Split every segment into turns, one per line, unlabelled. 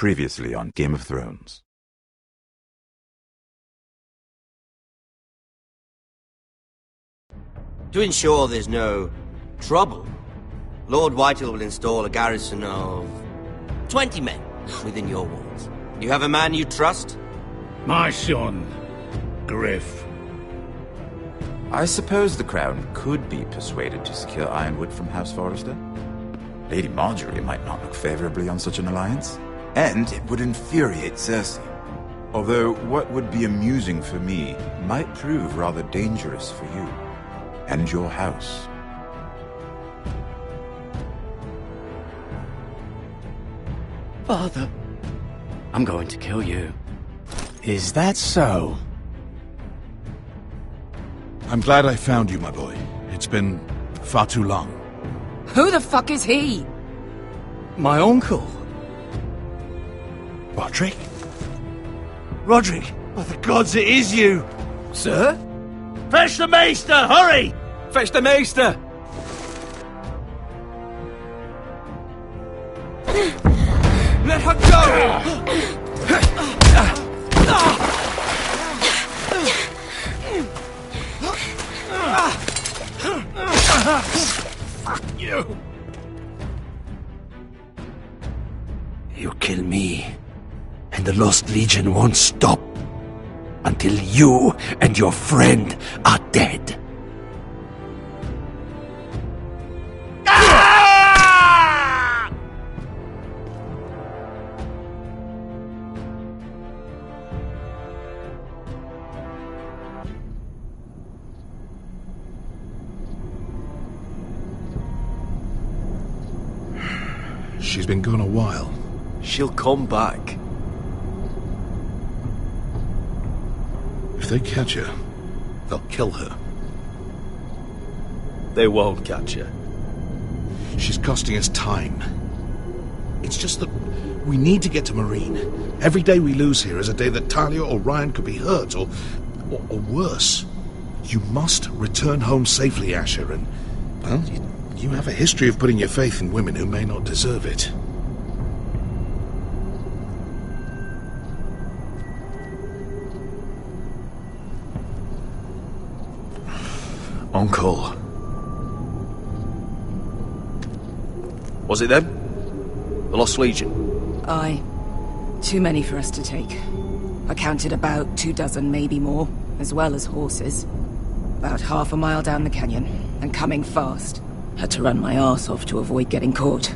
Previously on Game of Thrones.
To ensure there's no trouble, Lord Whitehill will install a garrison of 20 men within your walls. You have a man you trust?
My son, Griff.
I suppose the Crown could be persuaded to secure Ironwood from House Forrester. Lady Marjorie might not look favorably on such an alliance, and it would infuriate Cersei. Although what would be amusing for me might prove rather dangerous for you and your house.
Father, I'm going to kill you. Is that so?
I'm glad I found you, my boy. It's been far too long.
Who the fuck is he?
My uncle.
Roderick? Roderick! By the gods, it is you!
Sir?
Fetch the Maester, hurry!
Fetch the Maester!
Let her go!
Fuck you! You kill me, and the Lost Legion won't stop until you and your friend are dead.
She's been gone a while.
She'll come back.
If they catch her, they'll kill her.
They won't catch her.
She's costing us time. It's just that we need to get to Marine. Every day we lose here is a day that Talia or Ryan could be hurt, or worse. You must return home safely, Asher, and, well, you have a history of putting your faith in women who may not deserve it.
Uncle. Was it them? The Lost Legion?
Aye. Too many for us to take. I counted about 24, maybe more, as well as horses. About half a mile down the canyon, and coming fast. Had to run my arse off to avoid getting caught.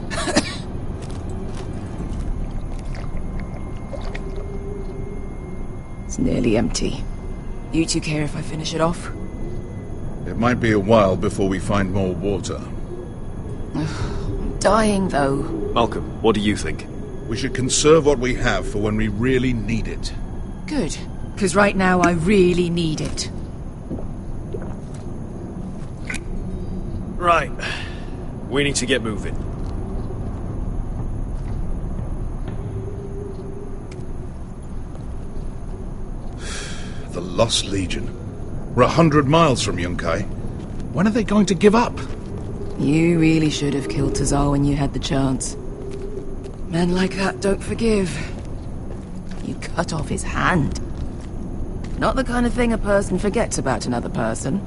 It's nearly empty. You two care if I finish it off?
It might be a while before we find more water.
I'm dying, though.
Malcolm, what do you think?
We should conserve what we have for when we really need it.
Good. Because right now I really need it.
Right. We need to get moving.
The Lost Legion. We're 100 miles from Yunkai. When are they going to give up?
You really should have killed Tazal when you had the chance. Men like that don't forgive. You cut off his hand. Not the kind of thing a person forgets about another person.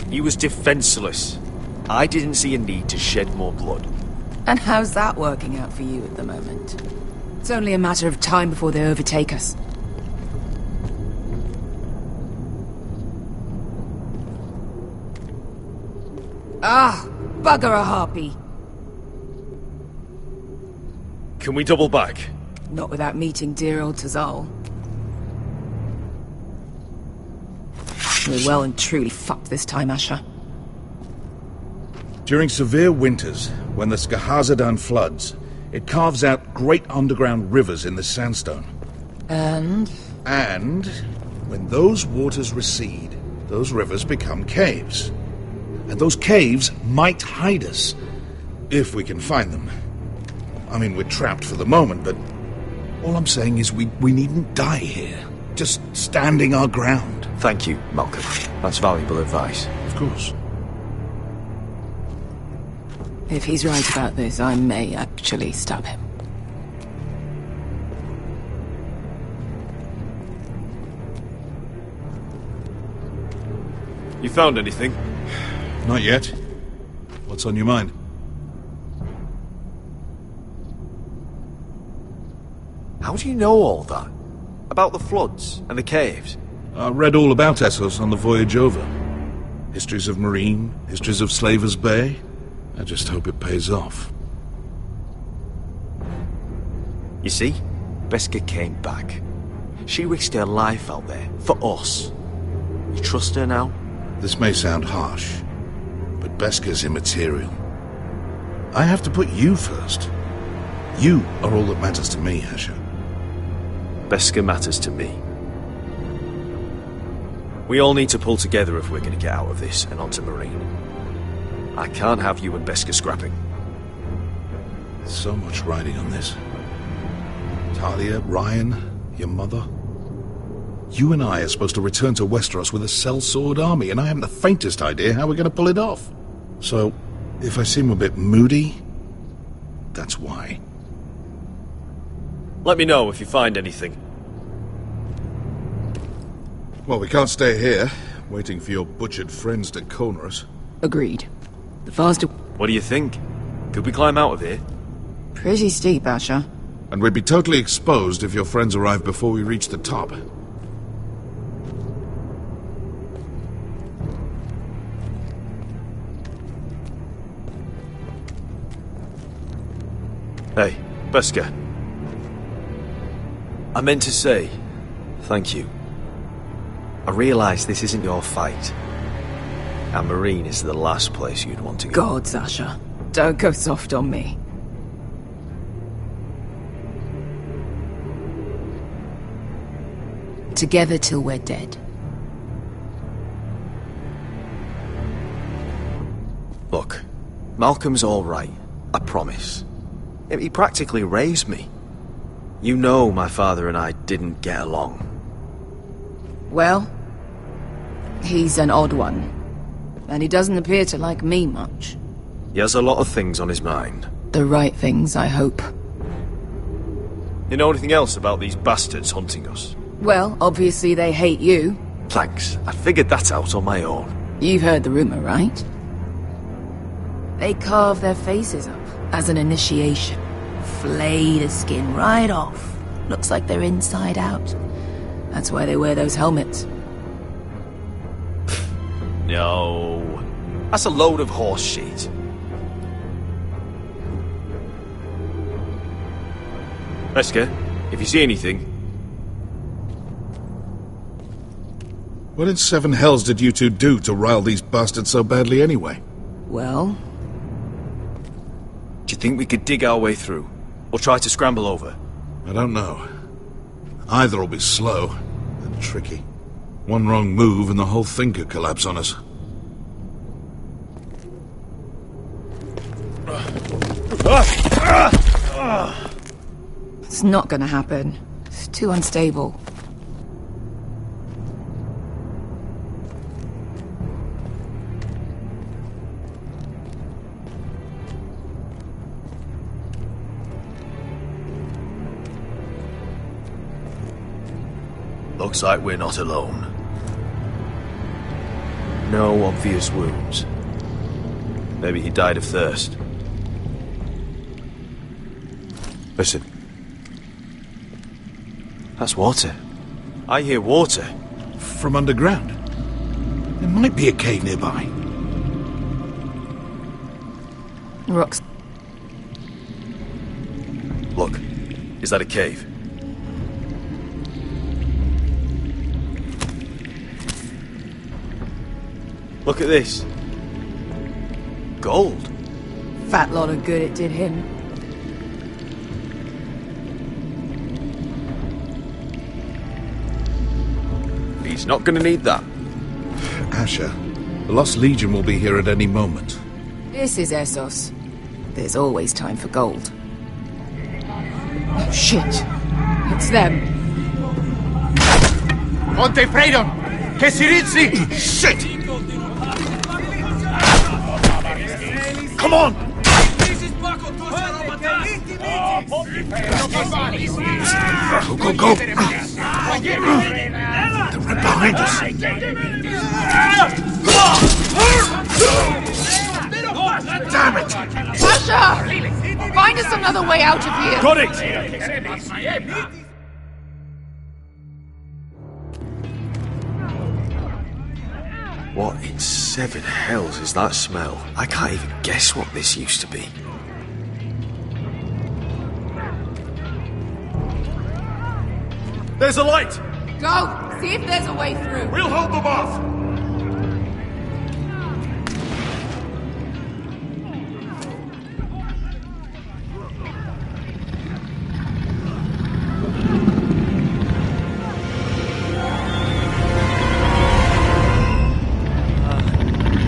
He was defenseless. I didn't see a need to shed more blood.
And how's that working out for you at the moment? It's only a matter of time before they overtake us. Ah, bugger a harpy.
Can we double back?
Not without meeting dear old Tazal. We're well and truly fucked this time, Asher.
During severe winters, when the Skahazadan floods, it carves out great underground rivers in the sandstone.
And?
And when those waters recede, those rivers become caves. And those caves might hide us, if we can find them. I mean, we're trapped for the moment, but all I'm saying is we needn't die here. Just standing our ground.
Thank you, Malcolm. That's valuable advice.
Of course.
If he's right about this, I may actually stab him.
You found anything?
Not yet. What's on your mind?
How do you know all that? About the floods and the caves?
I read all about Essos on the voyage over. Histories of Marine, histories of Slaver's Bay. I just hope it pays off.
You see, Beskha came back. She risked her life out there, for us. You trust her now?
This may sound harsh, but Beskha's immaterial. I have to put you first. You are all that matters to me, Asher.
Beskha matters to me. We all need to pull together if we're going to get out of this and onto Marine. I can't have you and Beskha scrapping.
So much riding on this. Talia, Ryan, your mother. You and I are supposed to return to Westeros with a sellsword army, and I haven't the faintest idea how we're going to pull it off. So, if I seem a bit moody, that's why.
Let me know if you find anything.
Well, we can't stay here, waiting for your butchered friends to corner us.
Agreed. The faster...
What do you think? Could we climb out of here?
Pretty steep, Asher.
And we'd be totally exposed if your friends arrive before we reach the top.
Hey, Beskha. I meant to say, thank you. I realise this isn't your fight. And Marine is the last place you'd want to go.
Gods, Asher. Don't go soft on me. Together till we're dead.
Look, Malcolm's all right. I promise. He practically raised me. You know my father and I didn't get along.
Well, he's an odd one. And he doesn't appear to like me much.
He has a lot of things on his mind.
The right things, I hope.
You know anything else about these bastards hunting us?
Well, obviously they hate you.
Thanks. I figured that out on my own.
You've heard the rumor, right? They carve their faces up as an initiation. Flay the skin right off. Looks like they're inside out. That's why they wear those helmets.
No. That's a load of horse shit. Beskha, if you see anything...
What in seven hells did you two do to rile these bastards so badly anyway?
Well...
Do you think we could dig our way through? Or try to scramble over?
I don't know. Either will be slow and tricky. One wrong move and the whole thing could collapse on us.
It's not gonna happen. It's too unstable.
Looks like we're not alone. No obvious wounds. Maybe he died of thirst. Listen. That's water. I hear water.
From underground. There might be a cave nearby.
Rocks.
Look. Is that a cave? Look at this. Gold.
Fat lot of good it did him.
He's not gonna need that.
Asher, the Lost Legion will be here at any moment.
This is Essos. There's always time for gold. Oh, shit. It's them.
Ponte Freydon! Che si rizzi!
Shit! Come on! Go, go, go! They're right behind us.
another way out of here!
Got it!
What in seven hells is that smell? I can't even guess what this used to be.
There's a light!
Go! See if there's a way through!
We'll hold them off!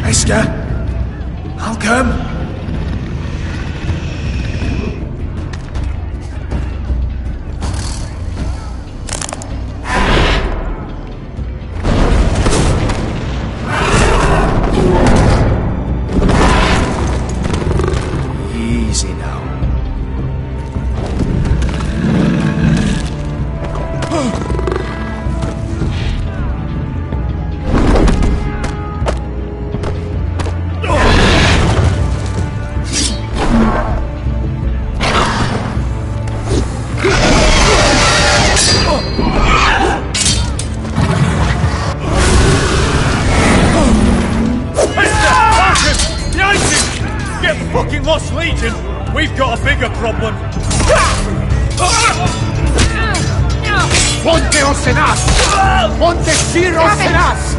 Esther? Malcolm? Easy now.
Fucking Lost Legion! We've got a bigger problem! Ponte Osenas! Ponte Sir Osenas!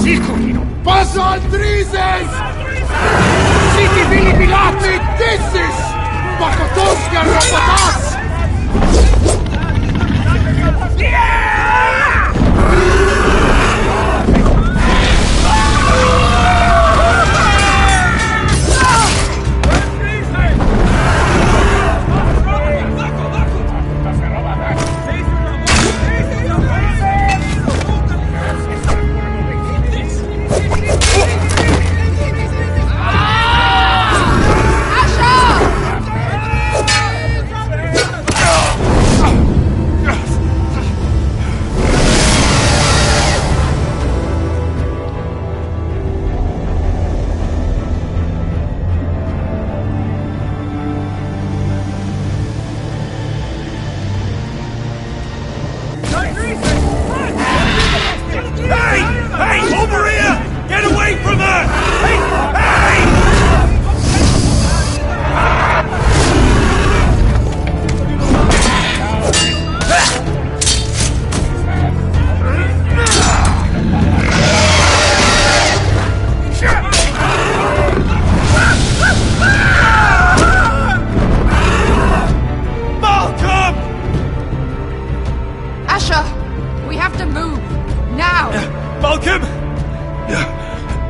Sikurino! Paso Andrizes! Siti Vili Pilate Disses! Bakotoska Rapatas!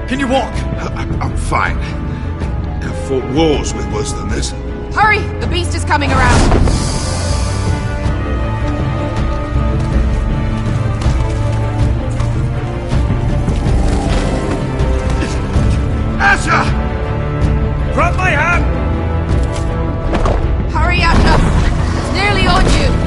Can you walk?
I'm fine. I've fought wars with worse than this.
Hurry! The beast is coming around!
Asher! Grab my hand!
Hurry, Asher! It's nearly on you!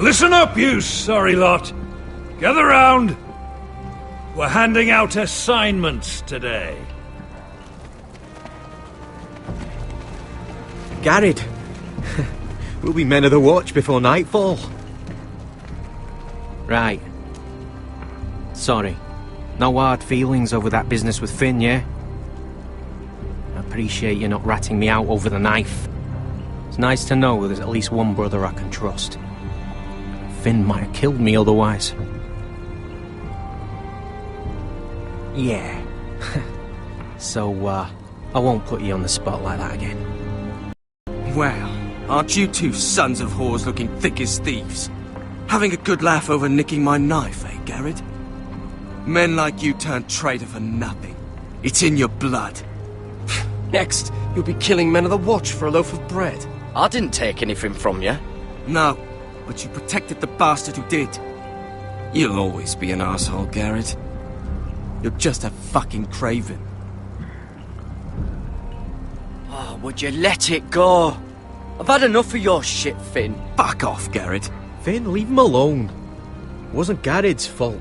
Listen up, you sorry lot. Gather round. We're handing out assignments today.
Garrett, we'll be men of the watch before nightfall.
Right. Sorry. No hard feelings over that business with Finn, yeah? I appreciate you not ratting me out over the knife. It's nice to know there's at least one brother I can trust. Finn might have killed me otherwise. Yeah. So, I won't put you on the spot like that again.
Well, aren't you two sons of whores looking thick as thieves? Having a good laugh over nicking my knife, eh, Garrett? Men like you turn traitor for nothing. It's in your blood.
Next, you'll be killing men of the watch for a loaf of bread.
I didn't take anything from you.
No, but you protected the bastard who did. You'll always be an asshole, Garrett. You're just a fucking craven.
Oh, would you let it go? I've had enough of your shit, Finn.
Fuck off, Garrett.
Finn, leave him alone. It wasn't Garrett's fault.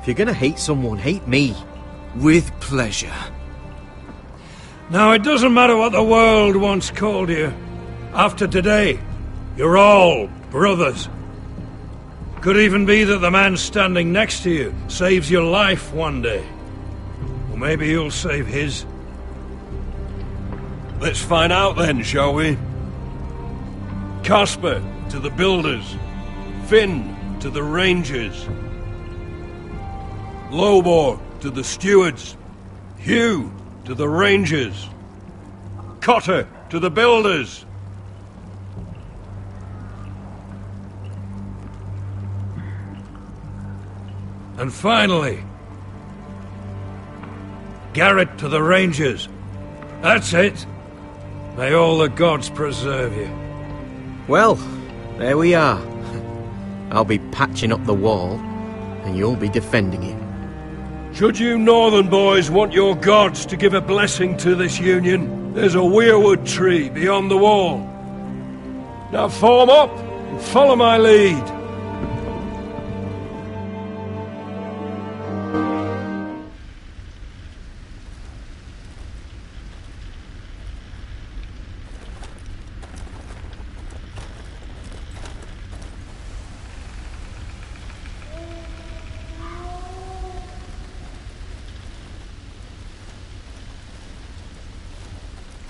If you're gonna hate someone, hate me.
With pleasure.
Now, it doesn't matter what the world once called you. After today, you're all brothers. Could even be that the man standing next to you saves your life one day. Or maybe you'll save his. Let's find out then, shall we? Casper to the builders. Finn to the rangers. Lobor to the stewards. Hugh to the rangers. Cotter to the builders. And finally, Garrett to the rangers. That's it. May all the gods preserve you.
Well, there we are. I'll be patching up the wall, and you'll be defending it.
Should you northern boys want your gods to give a blessing to this union, there's a weirwood tree beyond the wall. Now form up and follow my lead.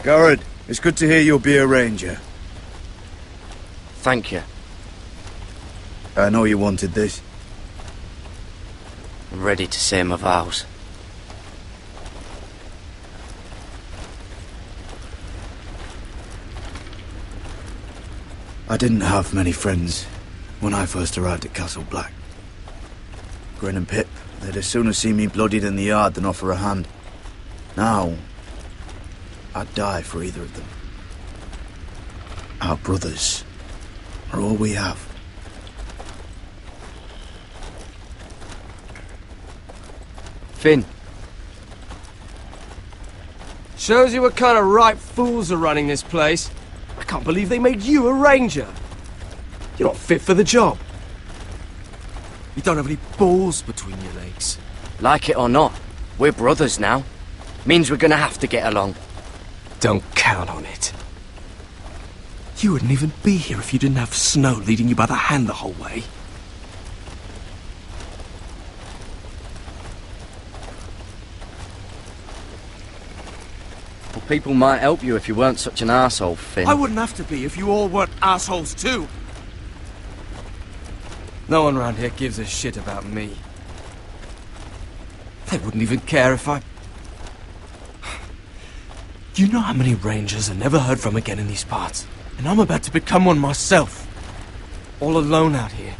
Garrett, it's good to hear you'll be a ranger.
Thank you.
I know you wanted this.
I'm ready to say my vows.
I didn't have many friends when I first arrived at Castle Black. Grin and Pip, they'd as soon see me bloodied in the yard than offer a hand. Now, I'd die for either of them. Our brothers are all we have.
Finn.
Shows you what kind of ripe fools are running this place. I can't believe they made you a ranger. You're not fit for the job.
You don't have any balls between your legs.
Like it or not, we're brothers now. Means we're gonna have to get along.
Don't count on it. You wouldn't even be here if you didn't have Snow leading you by the hand the whole way.
Well, people might help you if you weren't such an arsehole, Finn.
I wouldn't have to be if you all weren't assholes too. No one around here gives a shit about me. They wouldn't even care if I... You know how many rangers are never heard from again in these parts? And I'm about to become one myself. All alone out here.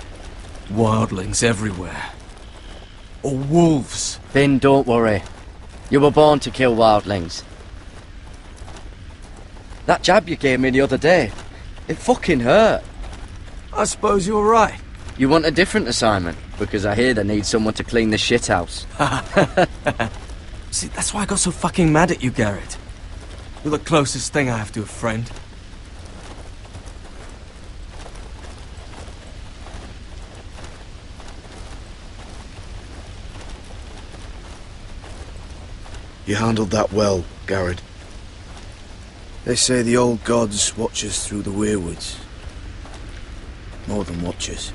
Wildlings everywhere. Or wolves.
Finn, don't worry. You were born to kill wildlings. That jab you gave me the other day, it fucking hurt.
I suppose you're right.
You want a different assignment? Because I hear they need someone to clean the shithouse.
See, that's why I got so fucking mad at you, Garrett. You're the closest thing I have to a friend.
You handled that well, Garrett. They say the old gods watch us through the weirwoods. More than watch us.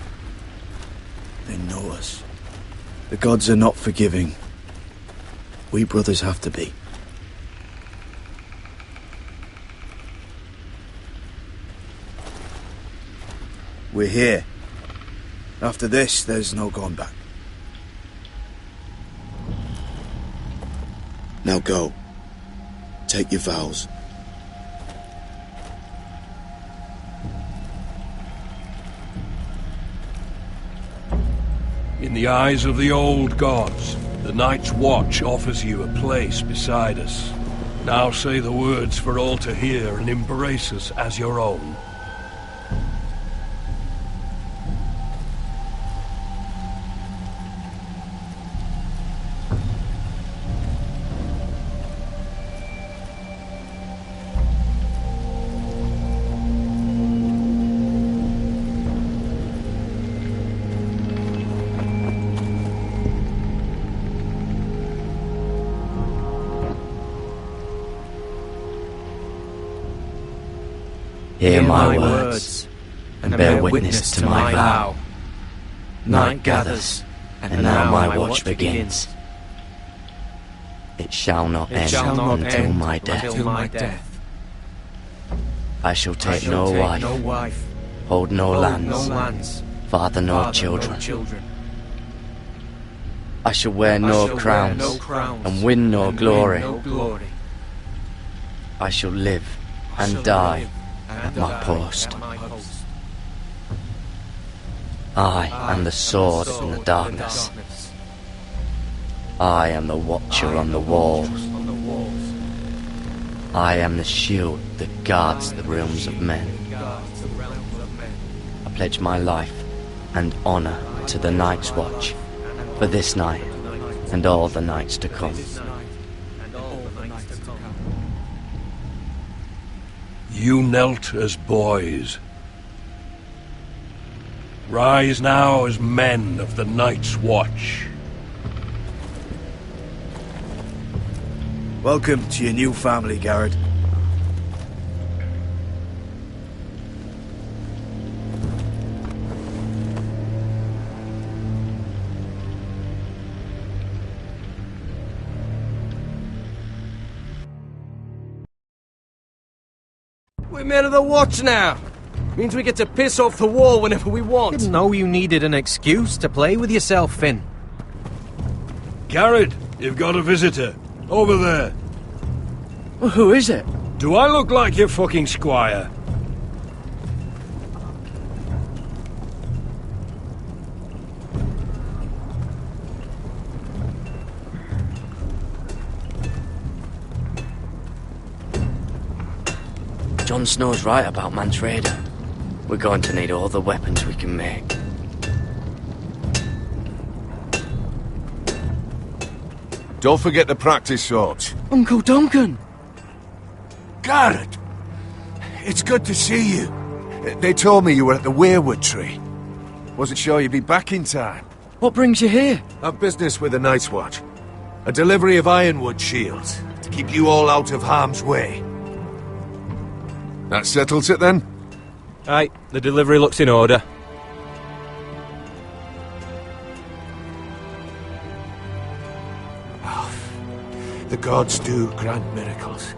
They know us. The gods are not forgiving. We brothers have to be. We're here. After this, there's no going back. Now go. Take your vows.
In the eyes of the old gods, the Night's Watch offers you a place beside us. Now say the words for all to hear and embrace us as your own.
Hear my words, and bear witness to my vow. Night gathers, and now my watch begins. It shall not end until my death. I shall take no wife, hold no lands, father no children. I shall wear no crowns, and win no glory. I shall live and die at my post. I am the sword in the darkness. I am the watcher on the walls. I am the shield that guards the realms of men. I pledge my life and honor to the Night's Watch for this night and all the nights to come.
You knelt as boys. Rise now as men of the Night's Watch.
Welcome to your new family, Garrett.
We're men of the watch now. Means we get to piss off the wall whenever we want.
Didn't know you needed an excuse to play with yourself, Finn.
Garrett, you've got a visitor. Over there.
Well, who is it?
Do I look like your fucking squire?
Jon Snow's right about Mance Rayder. We're going to need all the weapons we can make.
Don't forget the practice swords.
Uncle Duncan!
Garrett! It's good to see you. They told me you were at the Weirwood Tree. Wasn't sure you'd be back in time.
What brings you here?
I've business with the Night's Watch. A delivery of ironwood shields to keep you all out of harm's way. That settles it then?
Aye, the delivery looks in order.
Oh, the gods do grant miracles.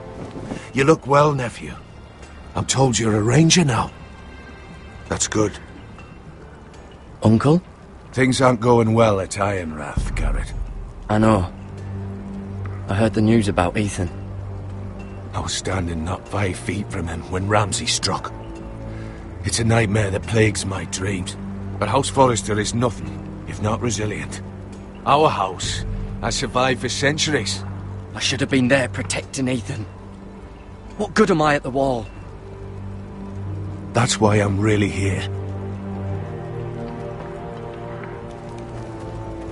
You look well, nephew. I'm told you're a ranger now. That's good.
Uncle?
Things aren't going well at Ironrath, Garrett.
I know. I heard the news about Ethan.
I was standing not 5 feet from him when Ramsay struck. It's a nightmare that plagues my dreams. But House Forrester is nothing if not resilient. Our house has survived for centuries.
I should have been there protecting Ethan. What good am I at the wall?
That's why I'm really here.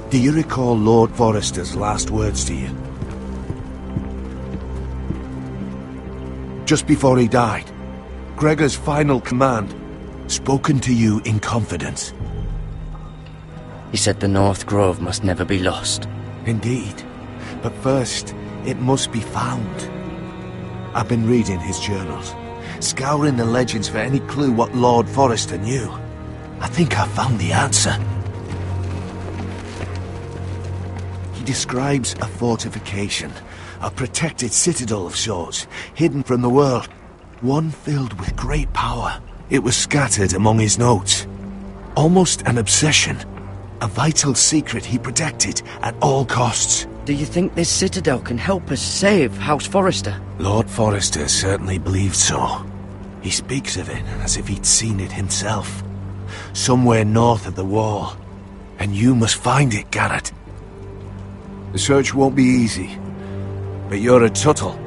Do you recall Lord Forrester's last words to you? Just before he died, Gregor's final command, spoken to you in confidence.
He said the North Grove must never be lost.
Indeed. But first, It must be found. I've been reading his journals, scouring the legends for any clue what Lord Forrester knew. I think I found the answer. He describes a fortification, a protected citadel of sorts, hidden from the world, one filled with great power. It was scattered among his notes. Almost an obsession. A vital secret he protected at all costs.
Do you think this citadel can help us save House Forrester?
Lord Forrester certainly believed so. He speaks of it as if he'd seen it himself. Somewhere north of the wall. And you must find it, Garrett. The search won't be easy. But you're a Tuttle.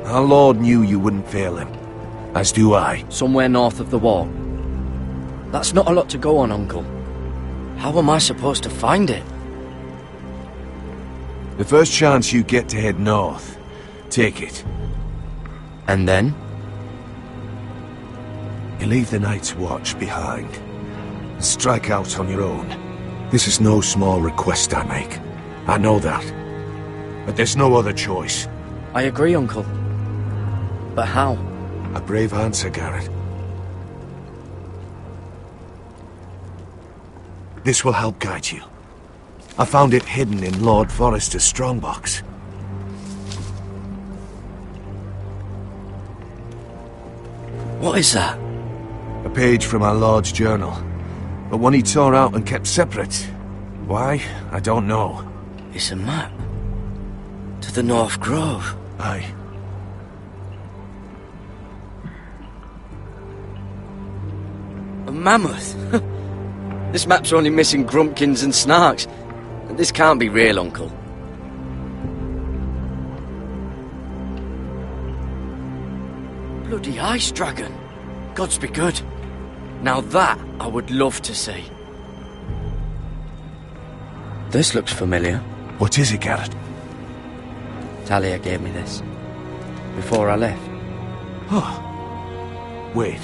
Our Lord knew you wouldn't fail him. As do I.
Somewhere north of the wall. That's not a lot to go on, Uncle. How am I supposed to find it?
The first chance you get to head north, take it.
And then?
You leave the Night's Watch behind. And strike out on your own. This is no small request I make. I know that. But there's no other choice.
I agree, Uncle. But how?
A brave answer, Garrett. This will help guide you. I found it hidden in Lord Forrester's strongbox.
What is that?
A page from our Lord's journal. But one he tore out and kept separate. Why? I don't know.
It's a map. To the North Grove.
Aye.
A mammoth? This map's only missing Grumpkins and Snarks. This can't be real, Uncle. Bloody ice dragon. Gods be good. Now that I would love to see. This looks familiar.
What is it, Garrett?
Talia gave me this. Before I left.
Oh. Wait.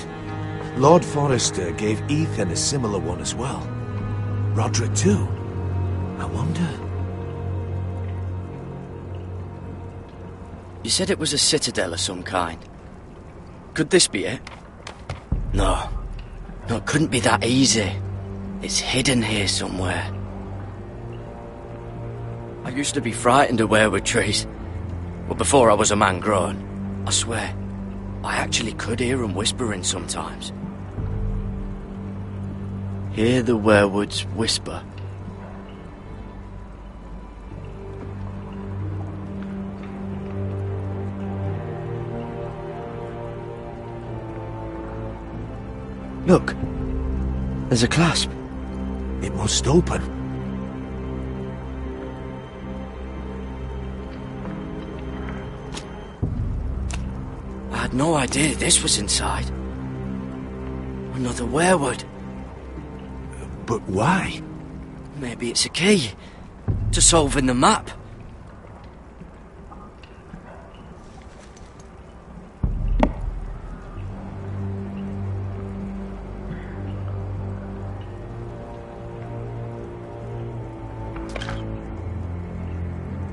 Lord Forrester gave Ethan a similar one as well. Roderick too. I wonder...
You said it was a citadel of some kind. Could this be it? No. No, it couldn't be that easy. It's hidden here somewhere. I used to be frightened of weirwood trees. But before I was a man grown, I swear, I actually could hear them whispering sometimes. Hear the weirwoods whisper. Look, there's a clasp.
It must open.
I had no idea this was inside. Another weirwood.
But why?
Maybe it's a key to solving the map.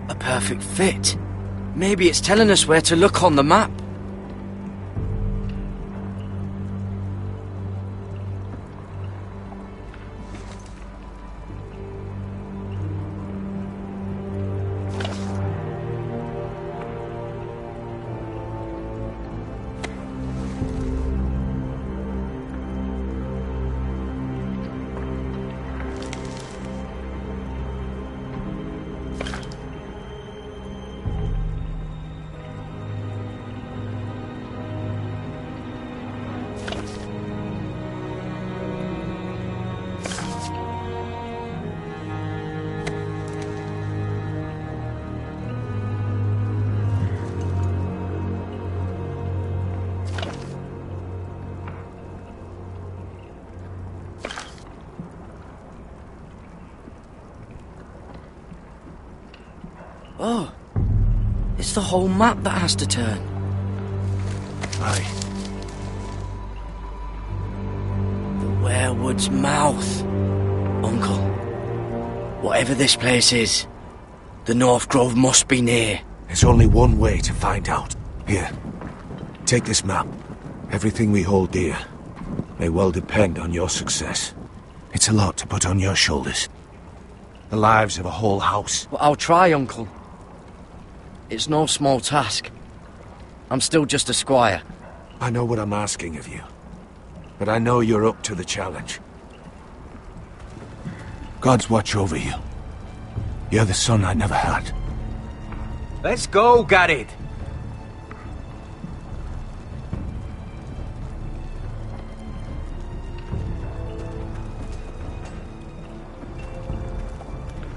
A perfect fit. Maybe it's telling us where to look on the map. Oh, it's the whole map that has to turn.
Aye.
The weirwood's mouth. Uncle, whatever this place is, the North Grove must be near.
There's only one way to find out. Here, take this map. Everything we hold dear may well depend on your success. It's a lot to put on your shoulders. The lives of a whole house.
Well, I'll try, Uncle. It's no small task. I'm still just a squire.
I know what I'm asking of you, but I know you're up to the challenge. God's watch over you. You're the son I never had.
Let's go, Gared.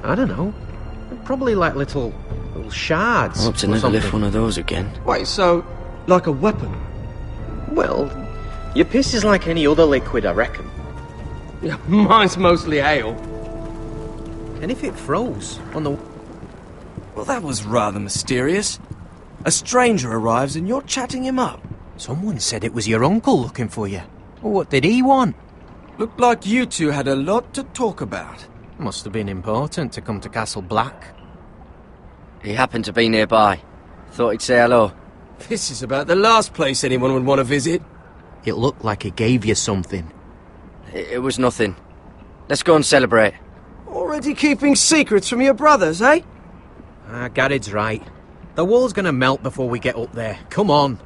I don't know. Probably like little shards.
I'll have to never lift one of those again.
Wait, so, like a weapon?
Well, your piss is like any other liquid, I reckon.
Yeah, mine's mostly ale.
And if it froze on the...
Well, that was rather mysterious. A stranger arrives and you're chatting him up.
Someone said it was your uncle looking for you. Well, what did he want?
Looked like you two had a lot to talk about.
Must have been important to come to Castle Black.
He happened to be nearby. Thought he'd say hello.
This is about the last place anyone would want to visit.
It looked like he gave you something.
It was nothing. Let's go and celebrate.
Already keeping secrets from your brothers, eh?
Gared's right. The wall's gonna melt before we get up there. Come on.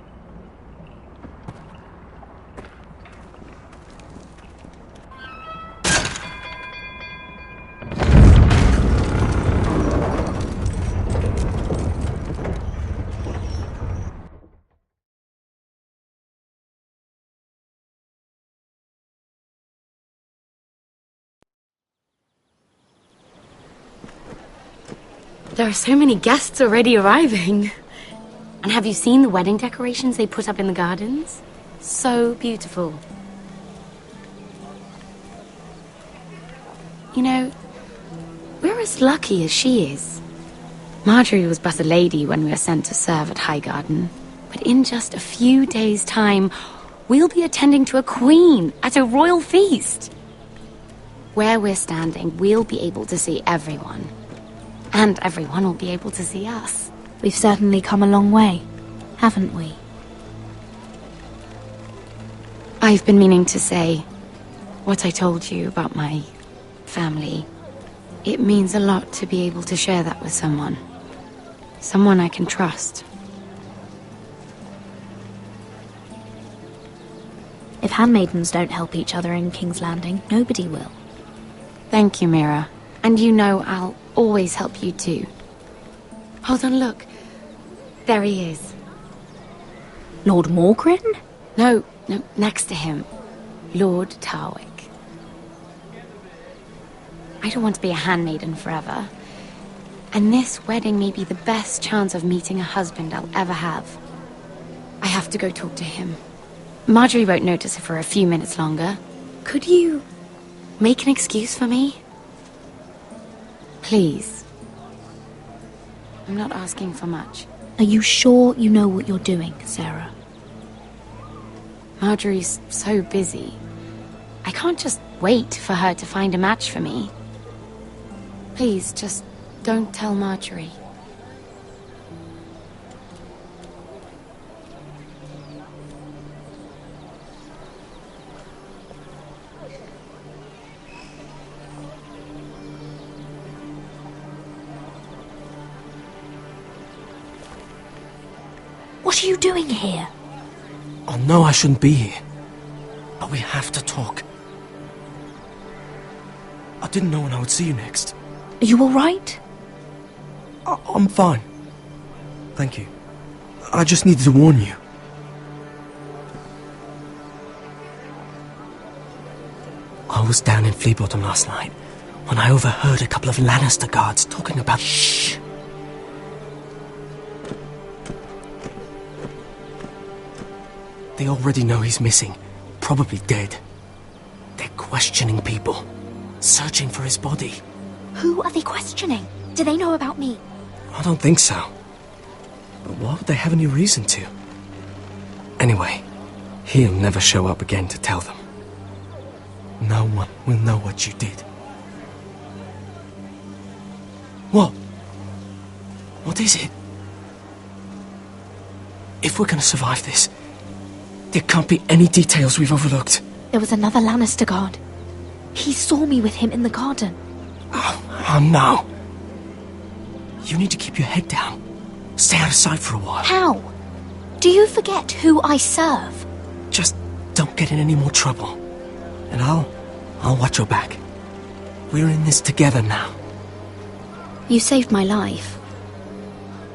There are so many guests already arriving. And have you seen the wedding decorations they put up in the gardens? So beautiful. You know, we're as lucky as she is. Marjorie was but a lady when we were sent to serve at Highgarden. But in just a few days' time, we'll be attending to a queen at a royal feast. Where we're standing, we'll be able to see everyone. And everyone will be able to see us.
We've certainly come a long way, haven't we?
I've been meaning to say what I told you about my family. It means a lot to be able to share that with someone. Someone I can trust.
If handmaidens don't help each other in King's Landing, nobody will.
Thank you, Mira. And you know I'll always help you too. Hold on, look. There he is.
Lord Morgrin?
No, next to him. Lord Tarwick. I don't want to be a handmaiden forever. And this wedding may be the best chance of meeting a husband I'll ever have. I have to go talk to him. Marjorie won't notice it for a few minutes longer. Could you make an excuse for me? Please. I'm not asking for much.
Are you sure you know what you're doing, Sarah?
Marjorie's so busy. I can't just wait for her to find a match for me. Please, just don't tell Marjorie.
What are you doing here?
Oh no, I shouldn't be here. But we have to talk. I didn't know when I would see you next.
Are you alright?
I'm fine. Thank you. I just needed to warn you. I was down in Fleabottom last night when I overheard a couple of Lannister guards talking about... Shh! They already know he's missing. Probably dead. They're questioning people. Searching for his body.
Who are they questioning? Do they know about me?
I don't think so. But why would they have any reason to? Anyway, he'll never show up again to tell them. No one will know what you did. What? What is it?
If we're gonna survive this, there can't be any details we've overlooked.
There was another Lannister guard. He saw me with him in the garden.
Oh no. You need to keep your head down. Stay out of sight for a while.
How? Do you forget who I serve?
Just don't get in any more trouble. And I'll watch your back. We're in this together now.
You saved my life.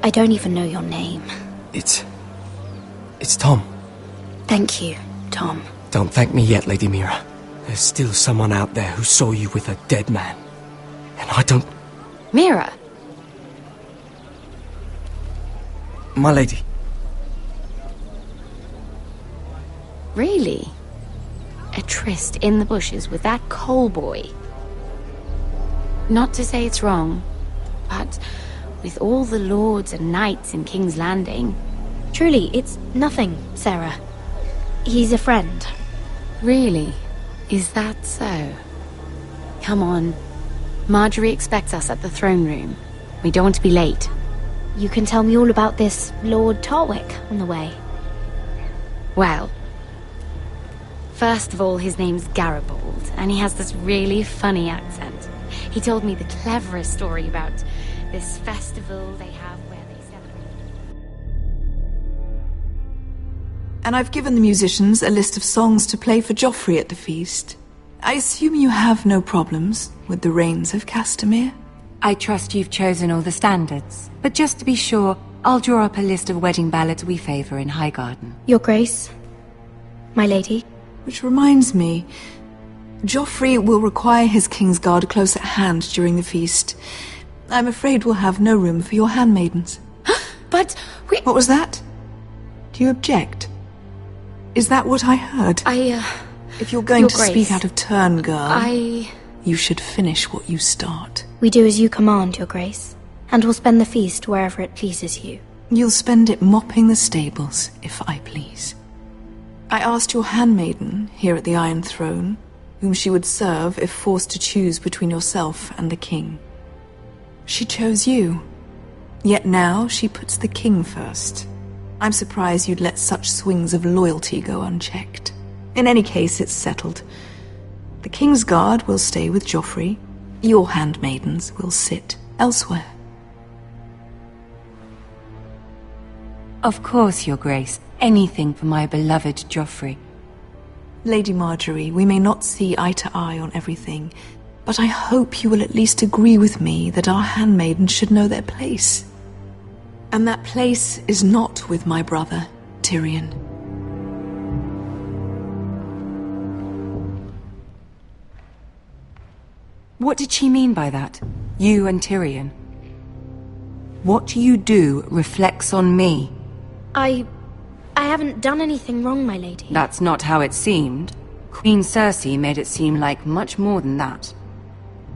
I don't even know your name.
It's Tom.
Thank you, Tom.
Don't thank me yet, Lady Mira. There's still someone out there who saw you with a dead man. And I don't...
Mira?
My lady.
Really? A tryst in the bushes with that Cole boy? Not to say it's wrong, but with all the lords and knights in King's Landing...
Truly, it's nothing, Sarah. He's a friend.
Really? Is that so? Come on. Marjorie expects us at the throne room. We don't want to be late.
You can tell me all about this Lord Tarwick on the way.
Well... First of all, his name's Garibald, and he has this really funny accent. He told me the cleverest story about this festival they have where they celebrate.
And I've given the musicians a list of songs to play for Joffrey at the feast. I assume you have no problems with the Rains of Castamere?
I trust you've chosen all the standards, but just to be sure, I'll draw up a list of wedding ballads we favor in Highgarden.
Your Grace, my lady.
Which reminds me, Joffrey will require his Kingsguard close at hand during the feast. I'm afraid we'll have no room for your handmaidens.
But we...
What was that? Do you object? Is that what I heard? If you're going to speak out of turn, girl... You should finish what you start.
We do as you command, Your Grace, and we'll spend the feast wherever it pleases you.
You'll spend it mopping the stables, if I please. I asked your handmaiden here at the Iron Throne whom she would serve if forced to choose between yourself and the king. She chose you. Yet now she puts the king first. I'm surprised you'd let such swings of loyalty go unchecked. In any case, it's settled. The Kingsguard will stay with Joffrey. Your handmaidens will sit elsewhere.
Of course, Your Grace. Anything for my beloved Joffrey.
Lady Marjorie, we may not see eye to eye on everything, but I hope you will at least agree with me that our handmaidens should know their place. And that place is not with my brother, Tyrion.
What did she mean by that? You and Tyrion? What you do reflects on me.
I haven't done anything wrong, my lady.
That's not how it seemed. Queen Cersei made it seem like much more than that.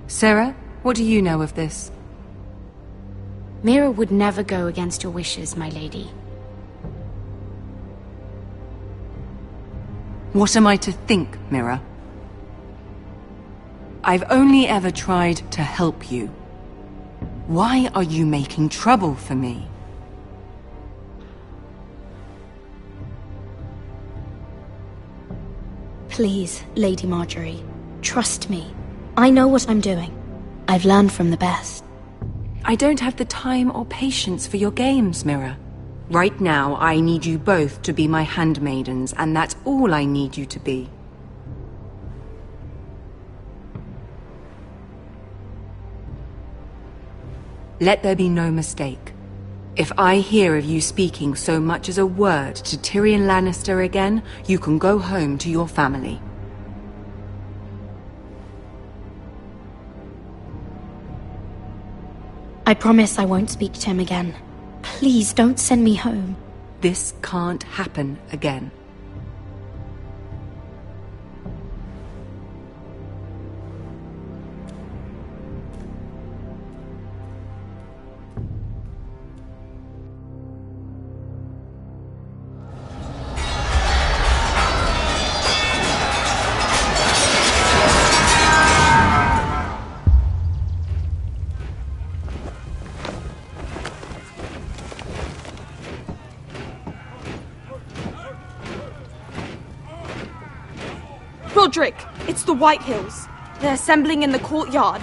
Sarah, what do you know of this?
Mira would never go against your wishes, my lady.
What am I to think, Mira? I've only ever tried to help you. Why are you making trouble for me?
Please, Lady Marjorie, trust me. I know what I'm doing. I've learned from the best.
I don't have the time or patience for your games, Mira. Right now, I need you both to be my handmaidens, and that's all I need you to be. Let there be no mistake. If I hear of you speaking so much as a word to Tyrion Lannister again, you can go home to your family.
I promise I won't speak to him again. Please don't send me home.
This can't happen again.
Roderick, it's the Whitehills. They're assembling in the courtyard.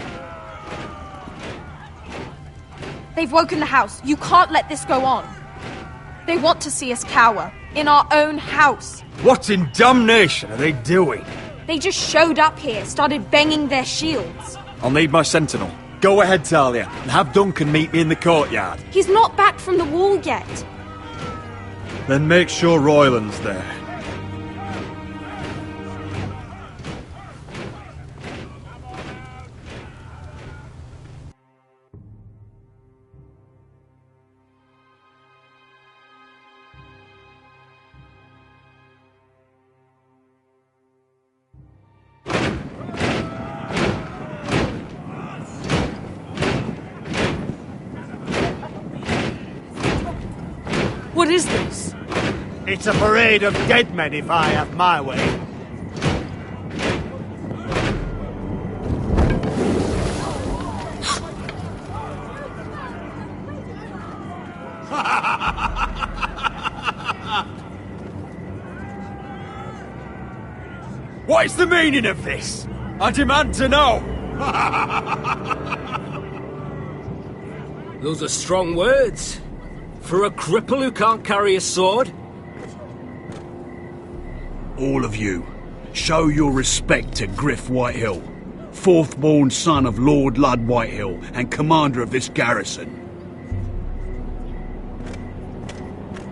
They've woken the house. You can't let this go on. They want to see us cower. In our own house.
What in damnation are they doing?
They just showed up here, started banging their shields.
I'll need my sentinel. Go ahead, Talia, and have Duncan meet me in the courtyard.
He's not back from the wall yet.
Then make sure Royland's there.
What is this?
It's a parade of dead men if I have my way.
What is the meaning of this? I demand to know!
Those are strong words. For a cripple who can't carry a sword?
All of you, show your respect to Griff Whitehill, fourth-born son of Lord Ludd Whitehill and commander of this garrison.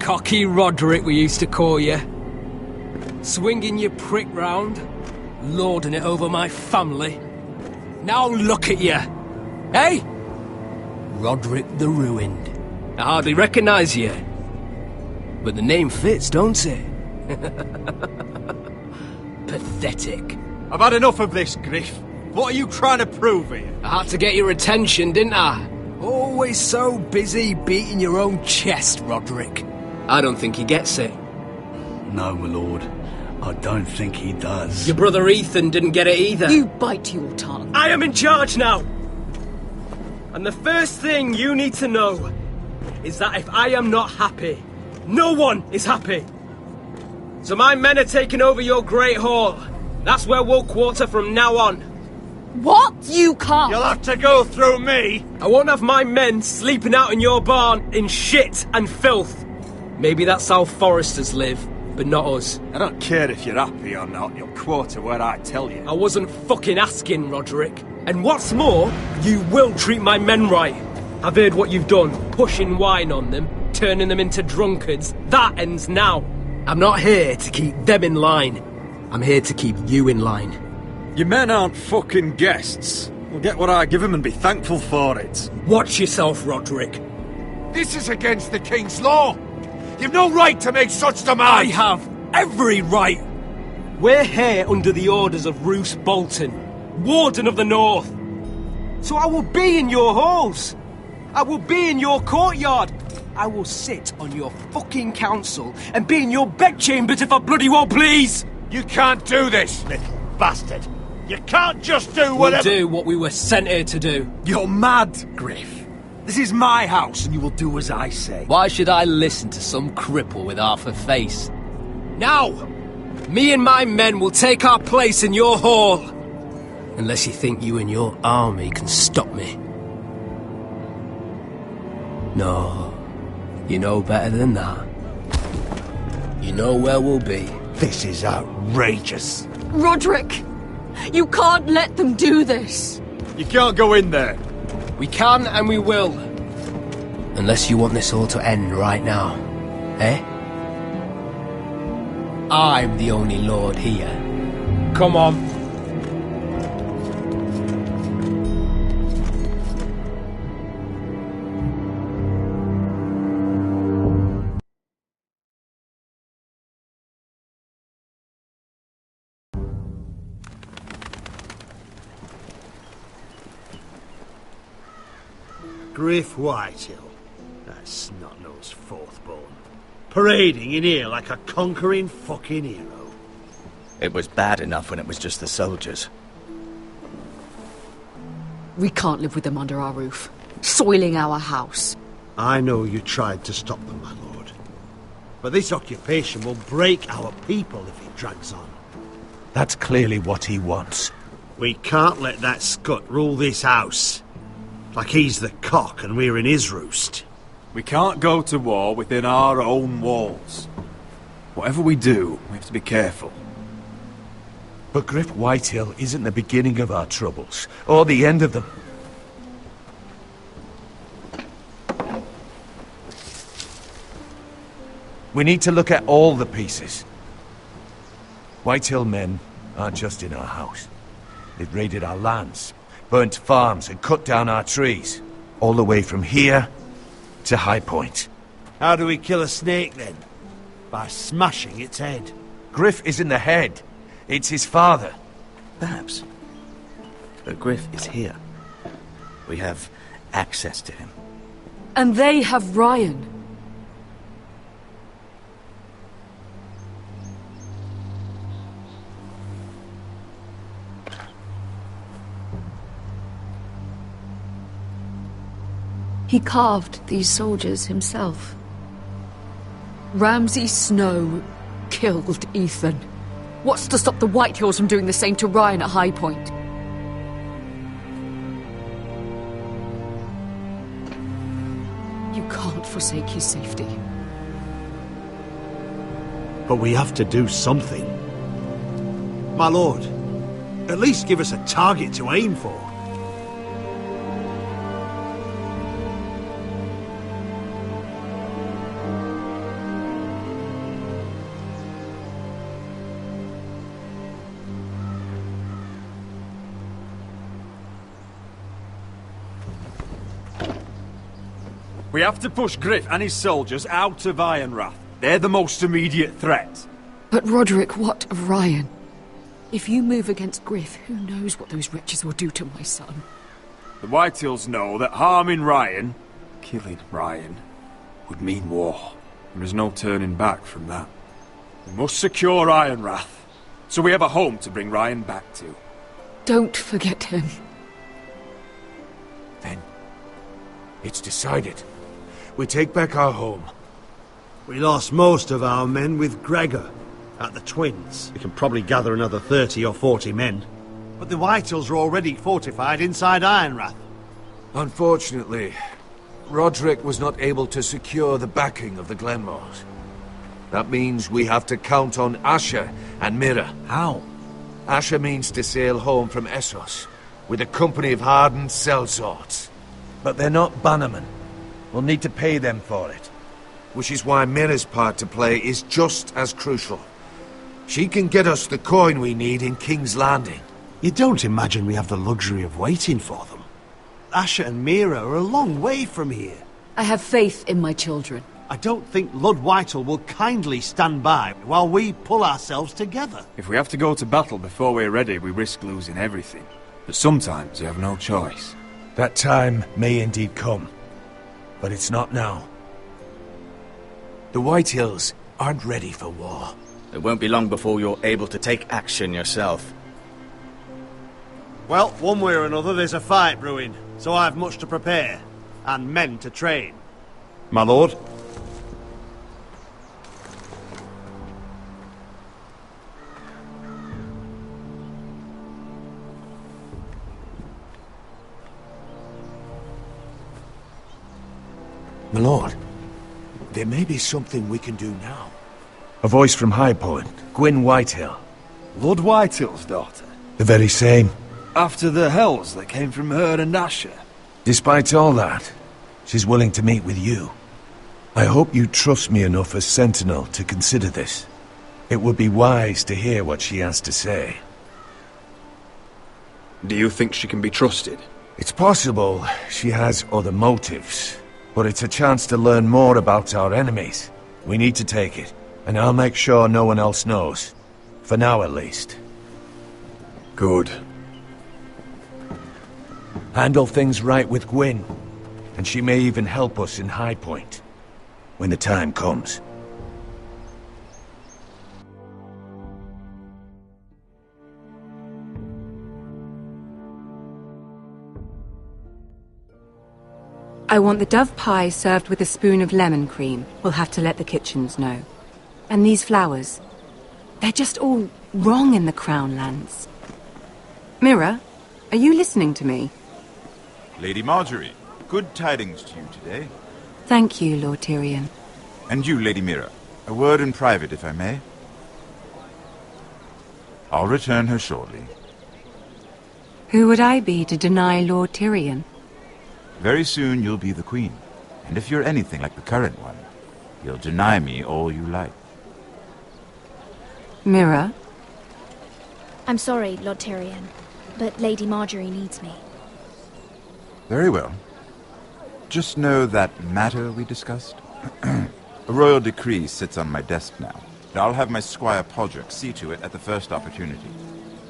Cocky Roderick, we used to call you. Swinging your prick round, lording it over my family. Now look at you. Hey? Roderick the Ruined. I hardly recognise you. But the name fits, don't it? Pathetic.
I've had enough of this, Griff. What are you trying to prove here?
I had to get your attention, didn't I? Always so busy beating your own chest, Roderick. I don't think he gets it.
No, my lord. I don't think he does.
Your brother Ethan didn't get it either.
You bite your tongue.
I am in charge now! And the first thing you need to know is that if I am not happy, no one is happy. So my men are taking over your Great Hall. That's where we'll quarter from now on.
What? You can't.
You'll have to go through me.
I won't have my men sleeping out in your barn in shit and filth. Maybe that's how Forresters live, but not us.
I don't care if you're happy or not. You'll quarter where I tell you.
I wasn't fucking asking, Roderick. And what's more, you will treat my men right. I've heard what you've done, pushing wine on them, turning them into drunkards. That ends now. I'm not here to keep them in line. I'm here to keep you in line.
Your men aren't fucking guests. We'll get what I give them and be thankful for it.
Watch yourself, Roderick.
This is against the King's law. You've no right to make such demands.
I have every right. We're here under the orders of Roose Bolton, Warden of the North. So I will be in your halls. I will be in your courtyard. I will sit on your fucking council and be in your bedchambers if I bloody well please.
You can't do this, little bastard. You can't just do whatever...
We'll do what we were sent here to do.
You're mad, Griff. This is my house and you will do as I say.
Why should I listen to some cripple with half a face? Now, me and my men will take our place in your hall. Unless you think you and your army can stop me. No, you know better than that. You know where we'll be.
This is outrageous.
Roderick, you can't let them do this.
You can't go in there.
We can and we will. Unless you want this all to end right now. Eh? I'm the only lord here. Come on.
Griff Whitehill, that snot-nosed fourth-born, parading in here like a conquering fucking hero.
It was bad enough when it was just the soldiers.
We can't live with them under our roof, soiling our house.
I know you tried to stop them, my lord. But this occupation will break our people if it drags on.
That's clearly what he wants.
We can't let that scut rule this house. Like he's the cock and we're in his roost.
We can't go to war within our own walls. Whatever we do, we have to be careful.
But Griff Whitehill isn't the beginning of our troubles, or the end of them. We need to look at all the pieces. Whitehill men aren't just in our house. They've raided our lands, burnt farms and cut down our trees. All the way from here to High Point.
How do we kill a snake then? By smashing its head.
Griff isn't the head. It's his father.
Perhaps. But Griff is here. We have access to him.
And they have Ryan.
He carved these soldiers himself. Ramsay Snow killed Ethan. What's to stop the Whitehills from doing the same to Ryan at High Point? You can't forsake his safety.
But we have to do something. My lord, at least give us a target to aim for.
We have to push Griff and his soldiers out of Ironrath. They're the most immediate threat.
But Roderick, what of Ryan? If you move against Griff, who knows what those wretches will do to my son?
The Whitehills know that harming Ryan, killing Ryan, would mean war. There is no turning back from that. We must secure Ironrath, so we have a home to bring Ryan back to.
Don't forget him.
Then, it's decided. We take back our home.
We lost most of our men with Gregor at the Twins. We can probably gather another 30 or 40 men. But the Whitehills are already fortified inside Ironrath.
Unfortunately, Roderick was not able to secure the backing of the Glenmores. That means we have to count on Asher and Mira.
How?
Asher means to sail home from Essos with a company of hardened sellswords. But they're not bannermen. We'll need to pay them for it. Which is why Mira's part to play is just as crucial. She can get us the coin we need in King's Landing.
You don't imagine we have the luxury of waiting for them? Asher and Mira are a long way from here.
I have faith in my children.
I don't think Lord Whitehill will kindly stand by while we pull ourselves together.
If we have to go to battle before we're ready, we risk losing everything. But sometimes you have no choice.
That time may indeed come. But it's not now. The Whitehills aren't ready for war.
It won't be long before you're able to take action yourself.
Well, one way or another there's a fight brewing, so I've much to prepare, and men to train. My lord?
My lord, there may be something we can do now. A voice from High Point, Gwyn Whitehill.
Lord Whitehill's daughter?
The very same.
After the hells that came from her and Asher?
Despite all that, she's willing to meet with you. I hope you trust me enough as Sentinel to consider this. It would be wise to hear what she has to say.
Do you think she can be trusted?
It's possible she has other motives, but it's a chance to learn more about our enemies. We need to take it, and I'll make sure no one else knows. For now, at least.
Good.
Handle things right with Gwyn, and she may even help us in High Point, when the time comes.
I want the dove pie served with a spoon of lemon cream. We'll have to let the kitchens know. And these flowers, they're just all wrong in the Crown lands. Mira, are you listening to me?
Lady Marjorie, good tidings to you today.
Thank you, Lord Tyrion.
And you, Lady Mira. A word in private, if I may. I'll return her shortly.
Who would I be to deny Lord Tyrion?
Very soon you'll be the queen. And if you're anything like the current one, you'll deny me all you like.
Mira?
I'm sorry, Lord Tyrion, but Lady Marjorie needs me.
Very well. Just know that matter we discussed? A royal decree sits on my desk now, and I'll have my Squire Podrick see to it at the first opportunity.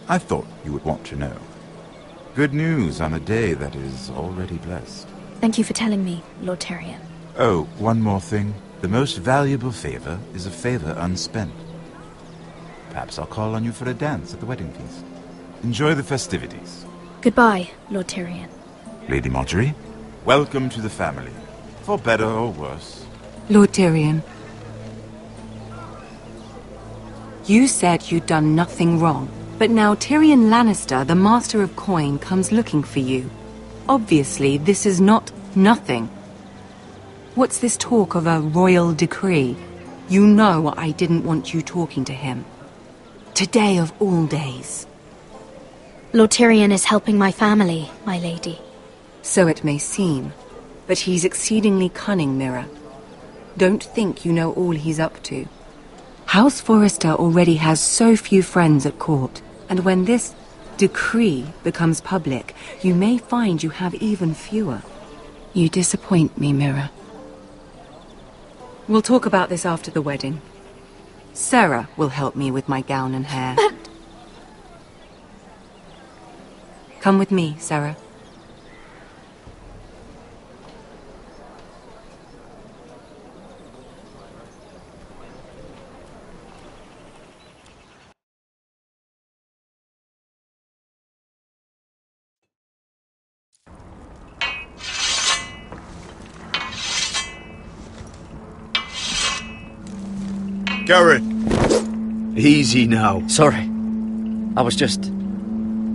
I thought you would want to know. Good news on a day that is already blessed.
Thank you for telling me, Lord Tyrion.
Oh, one more thing. The most valuable favor is a favor unspent. Perhaps I'll call on you for a dance at the wedding feast. Enjoy the festivities.
Goodbye, Lord Tyrion.
Lady Marjorie, welcome to the family. For better or worse.
Lord Tyrion. You said you'd done nothing wrong, but now Tyrion Lannister, the Master of Coin, comes looking for you. Obviously, this is not nothing. What's this talk of a royal decree? You know I didn't want you talking to him. Today of all days.
Lord Tyrion is helping my family, my lady.
So it may seem, but he's exceedingly cunning, Mira. Don't think you know all he's up to. House Forrester already has so few friends at court, and when this decree becomes public, you may find you have even fewer. You disappoint me, Mira. We'll talk about this after the wedding. Sarah will help me with my gown and hair.
But...
Come with me, Sarah.
Garrett! Easy now.
Sorry. I was just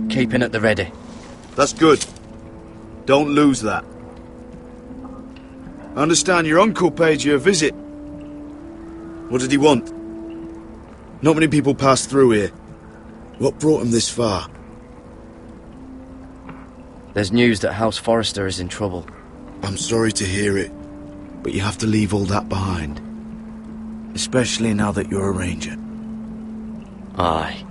keeping at the ready.
That's good. Don't lose that. I understand your uncle paid you a visit. What did he want? Not many people pass through here. What brought him this far?
There's news that House Forrester is in trouble.
I'm sorry to hear it, but you have to leave all that behind. Especially now that you're a ranger.
Aye.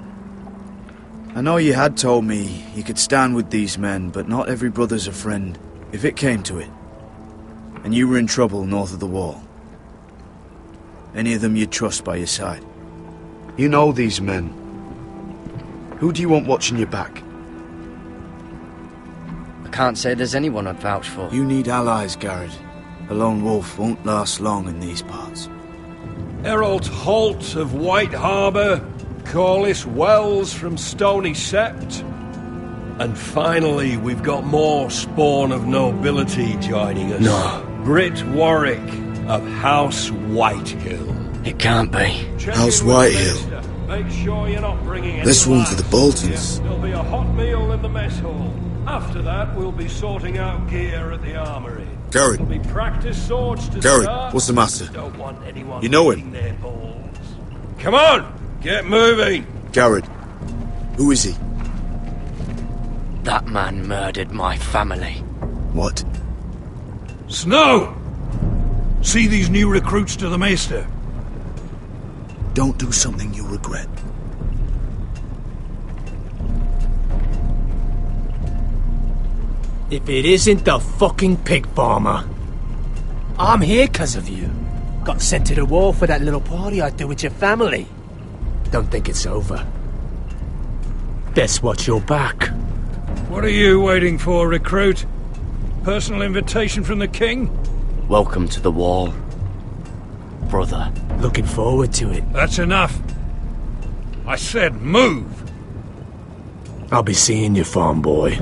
I know you had told me you could stand with these men, but not every brother's a friend, if it came to it. And you were in trouble north of the wall. Any of them you'd trust by your side. You know these men. Who do you want watching your back?
I can't say there's anyone I'd vouch for.
You need allies, Garrett. A lone wolf won't last long in these parts.
Errol Holt of White Harbour, Corlys Wells from Stony Sept. And finally, we've got more spawn of nobility joining us.
No.
Britt Warwick of House Whitehill.
It can't be.
House Whitehill.
Make sure you're not bringing
This one for the Boltons.
There'll be a hot meal in the mess hall. After that, we'll be sorting out gear at the armory.
Garrett.
There'll be practice swords to
Garrett,
start.
what's the matter?
Don't want anyone
You know him?
their balls. Come on, get moving.
Garrett. Who is he?
That man murdered my family.
What?
Snow! See these new recruits to the Maester.
Don't do something you'll regret.
If it isn't the fucking pig farmer. I'm here 'cause of you. Got sent to the war for that little party I threw with your family. Don't think it's over. Best watch your back.
What are you waiting for, recruit? Personal invitation from the king?
Welcome to the wall, brother.
Looking forward to it.
That's enough. I said move.
I'll be seeing you, farm boy.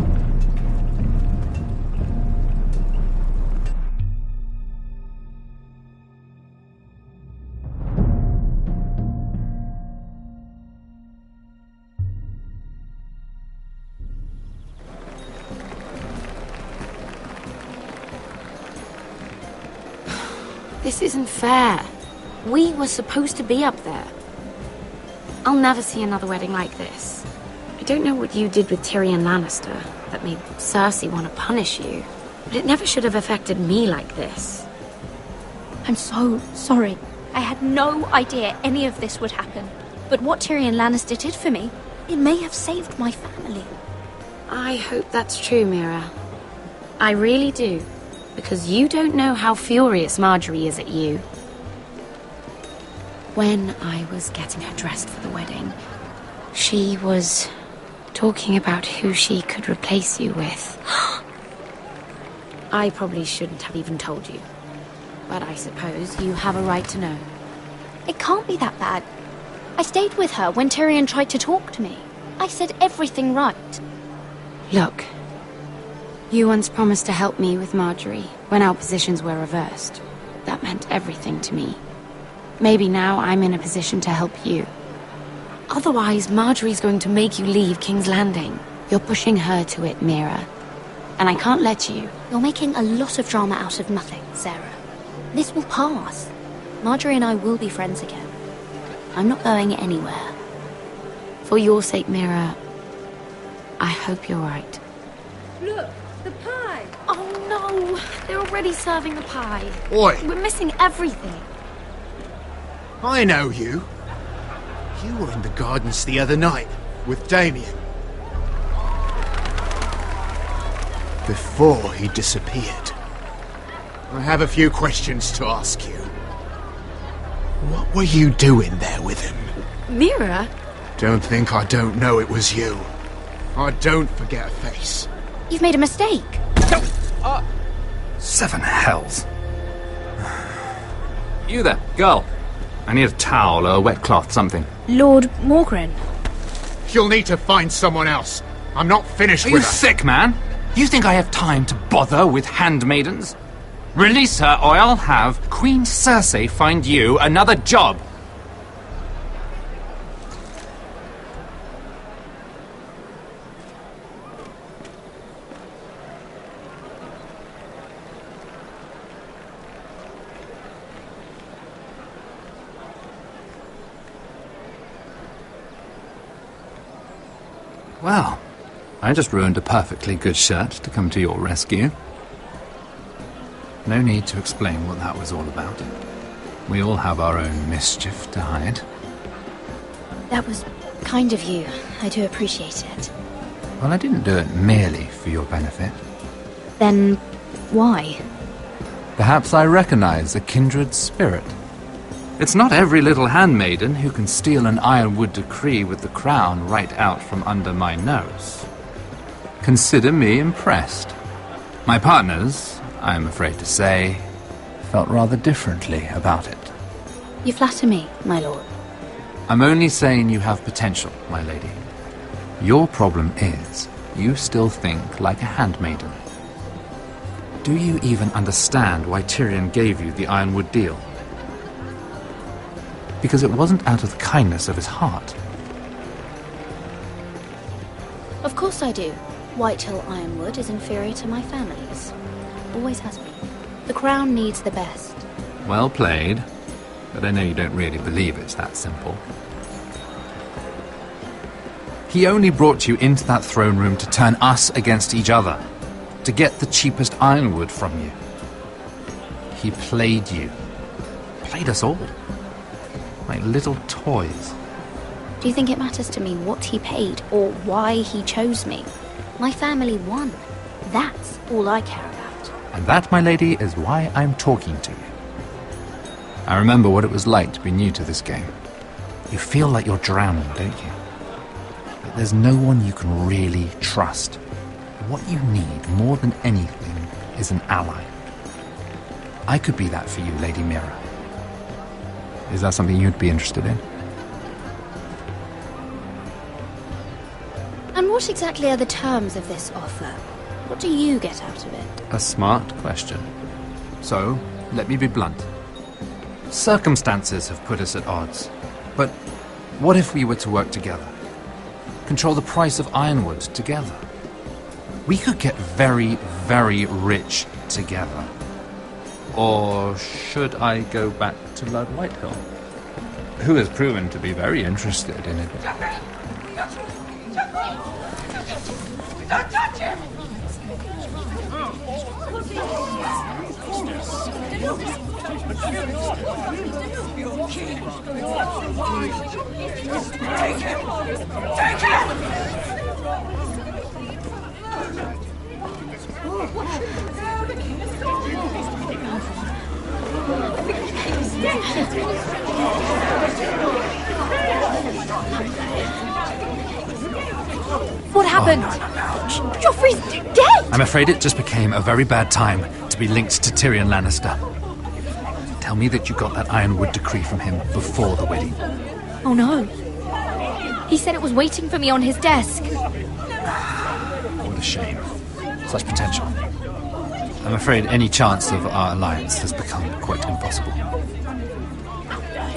This isn't fair. We were supposed to be up there. I'll never see another wedding like this. I don't know what you did with Tyrion Lannister that made Cersei want to punish you, but it never should have affected me like this.
I'm so sorry. I had no idea any of this would happen. But what Tyrion Lannister did for me, it may have saved my family.
I hope that's true, Mira. I really do. Because you don't know how furious Marjorie is at you. When I was getting her dressed for the wedding, she was talking about who she could replace you with. I probably shouldn't have even told you. But I suppose you have a right to know.
It can't be that bad. I stayed with her when Tyrion tried to talk to me. I said everything right.
Look, you once promised to help me with Marjorie when our positions were reversed. That meant everything to me. Maybe now I'm in a position to help you. Otherwise, Marjorie's going to make you leave King's Landing. You're pushing her to it, Mira. And I can't let you.
You're making a lot of drama out of nothing, Sarah. This will pass. Marjorie and I will be friends again. I'm not going anywhere.
For your sake, Mira, I hope you're right.
Look, the pie!
Oh no! They're already serving the pie.
Oi!
We're missing everything.
I know you. You were in the gardens the other night with Damien. Before he disappeared. I have a few questions to ask you. What were you doing there with him?
Mira?
Don't think I don't know it was you. I don't forget a face.
You've made a mistake.
Seven hells. You there, girl. I need a towel or a wet cloth, something.
Lord Morgren.
You'll need to find someone else. I'm not finished
Are
with
you
her.
sick, man? You think I have time to bother with handmaidens? Release her, or I'll have Queen Cersei find you another job. Well, I just ruined a perfectly good shirt to come to your rescue. No need to explain what that was all about. We all have our own mischief to hide.
That was kind of you. I do appreciate it.
Well, I didn't do it merely for your benefit.
Then why?
Perhaps I recognize a kindred spirit. It's not every little handmaiden who can steal an Ironwood decree with the crown right out from under my nose. Consider me impressed. My partners, I am afraid to say, felt rather differently about it.
You flatter me, my lord.
I'm only saying you have potential, my lady. Your problem is, you still think like a handmaiden. Do you even understand why Tyrion gave you the Ironwood deal? Because it wasn't out of the kindness of his heart.
Of course I do. Whitehill Ironwood is inferior to my family's. Always has been. The crown needs the best.
Well played, but I know you don't really believe it's that simple. He only brought you into that throne room to turn us against each other, to get the cheapest ironwood from you. He played you. Played us all. Like little toys.
Do you think it matters to me what he paid or why he chose me? My family won. That's all I care about.
And that, my lady, is why I'm talking to you. I remember what it was like to be new to this game. You feel like you're drowning, don't you? But there's no one you can really trust. What you need, more than anything, is an ally. I could be that for you, Lady Mira. Is that something you'd be interested in?
And what exactly are the terms of this offer? What do you get out of it?
A smart question. So, let me be blunt. Circumstances have put us at odds. But what if we were to work together? Control the price of ironwood together? We could get very, very rich together. Or should I go back to Lord Whitehill, who has proven to be very interested in it?
Don't touch him! Take him! Take
What happened? Joffrey's dead!
I'm afraid it just became a very bad time to be linked to Tyrion Lannister. Tell me that you got that Ironwood decree from him before the wedding.
Oh no. He said it was waiting for me on his desk.
What a shame. Such potential. I'm afraid any chance of our alliance has become quite impossible.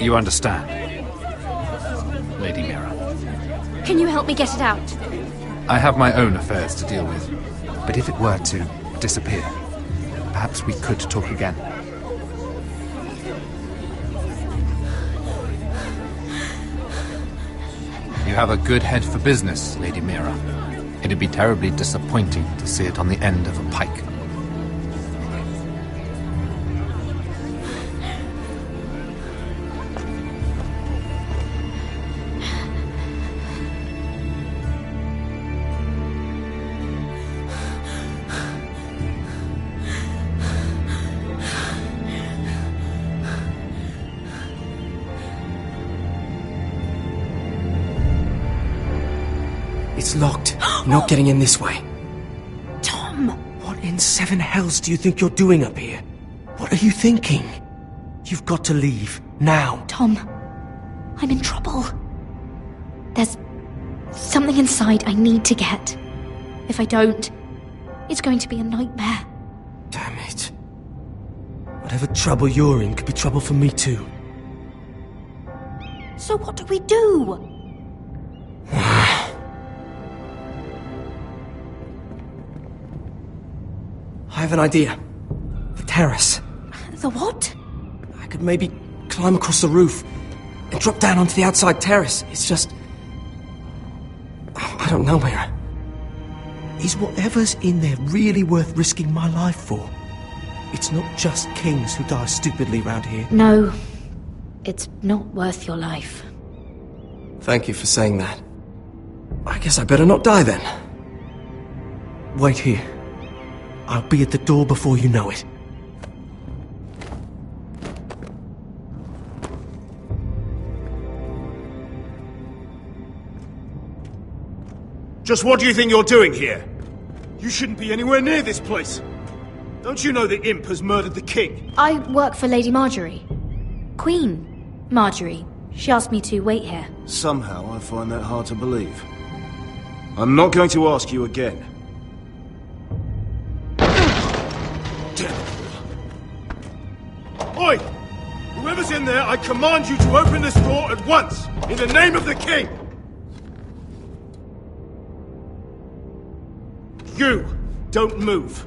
You understand, Lady Mira?
Can you help me get it out?
I have my own affairs to deal with, but if it were to disappear, perhaps we could talk again. You have a good head for business, Lady Mira. It'd be terribly disappointing to see it on the end of a pike.
It's locked. You're not getting in this way.
Tom!
What in seven hells do you think you're doing up here? What are you thinking? You've got to leave. Now.
Tom, I'm in trouble. There's something inside I need to get. If I don't, it's going to be a nightmare.
Damn it. Whatever trouble you're in could be trouble for me too.
So what do we do?
I have an idea. The terrace.
The what?
I could maybe climb across the roof and drop down onto the outside terrace. It's just... I don't know, Mira. Is whatever's in there really worth risking my life for? It's not just kings who die stupidly round here.
No, it's not worth your life.
Thank you for saying that. I guess I better not die then. Wait here. I'll be at the door before you know it.
Just what do you think you're doing here? You shouldn't be anywhere near this place. Don't you know the imp has murdered the king?
I work for Lady Marjorie. Queen Marjorie. She asked me to wait here.
Somehow I find that hard to believe. I'm not going to ask you again. Oi! Whoever's in there, I command you to open this door at once! In the name of the king! You! Don't move!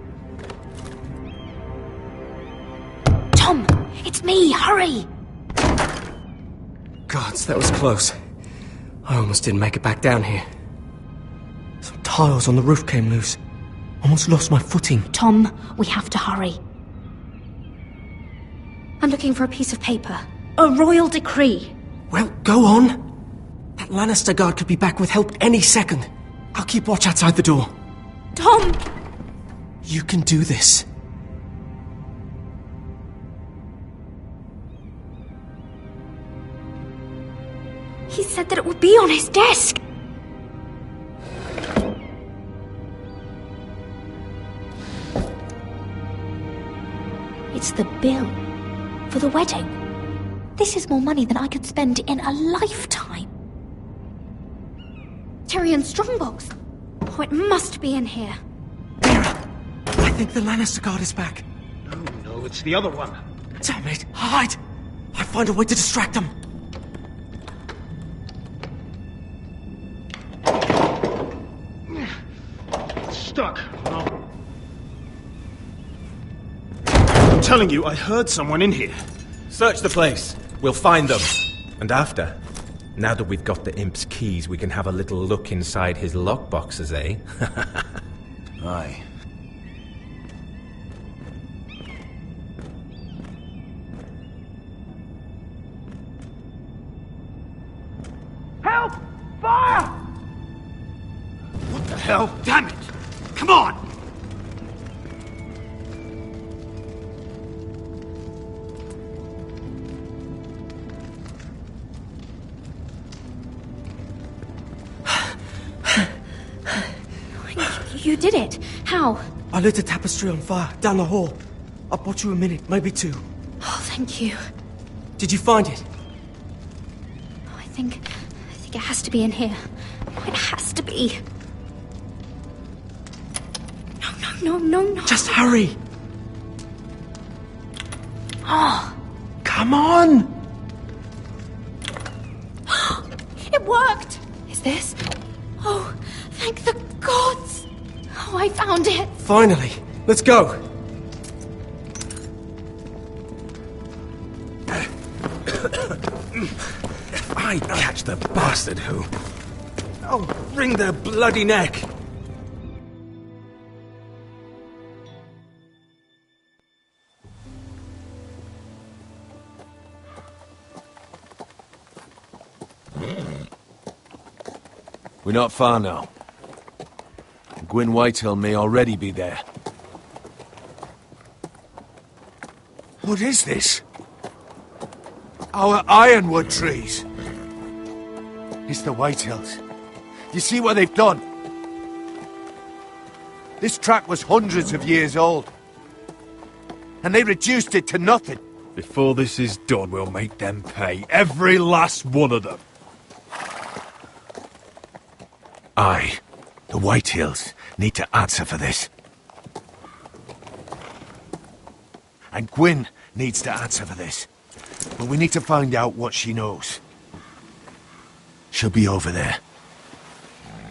Tom! It's me! Hurry!
Gods, that was close. I almost didn't make it back down here. Some tiles on the roof came loose. Almost lost my footing.
Tom, we have to hurry. I'm looking for a piece of paper. A royal decree.
Well, go on. That Lannister guard could be back with help any second. I'll keep watch outside the door.
Tom!
You can do this.
He said that it would be on his desk. It's the bill for the wedding. This is more money than I could spend in a lifetime. Tyrion Strongbox. Oh, it must be in here.
I think the Lannister guard is back.
No, it's the other one.
Damn it! Hide! I'll find a way to distract them.
Stuck.
telling you, I heard someone in here.
Search the place. We'll find them. And after, now that we've got the imp's keys, we can have a little look inside his lockboxes, eh?
Aye.
Help! Fire!
What the hell? Damn it! Come on!
You did it. How?
I lit a tapestry on fire down the hall. I bought you a minute, maybe two.
Oh, thank you.
Did you find it?
I think it has to be in here. It has to be. No.
Just hurry.
Oh.
Come on!
It worked! Is this? Oh, thank the gods! Oh, I found it!
Finally! Let's go!
If I catch the bastard who... I'll wring their bloody neck! We're not far now. Gwyn Whitehill may already be there.
What is this? Our ironwood trees. It's the Whitehills. You see what they've done? This track was hundreds of years old. And they reduced it to nothing.
Before this is done, we'll make them pay. Every last one of them.
Aye. The Whitehills need to answer for this. And Gwyn needs to answer for this. But we need to find out what she knows. She'll be over there.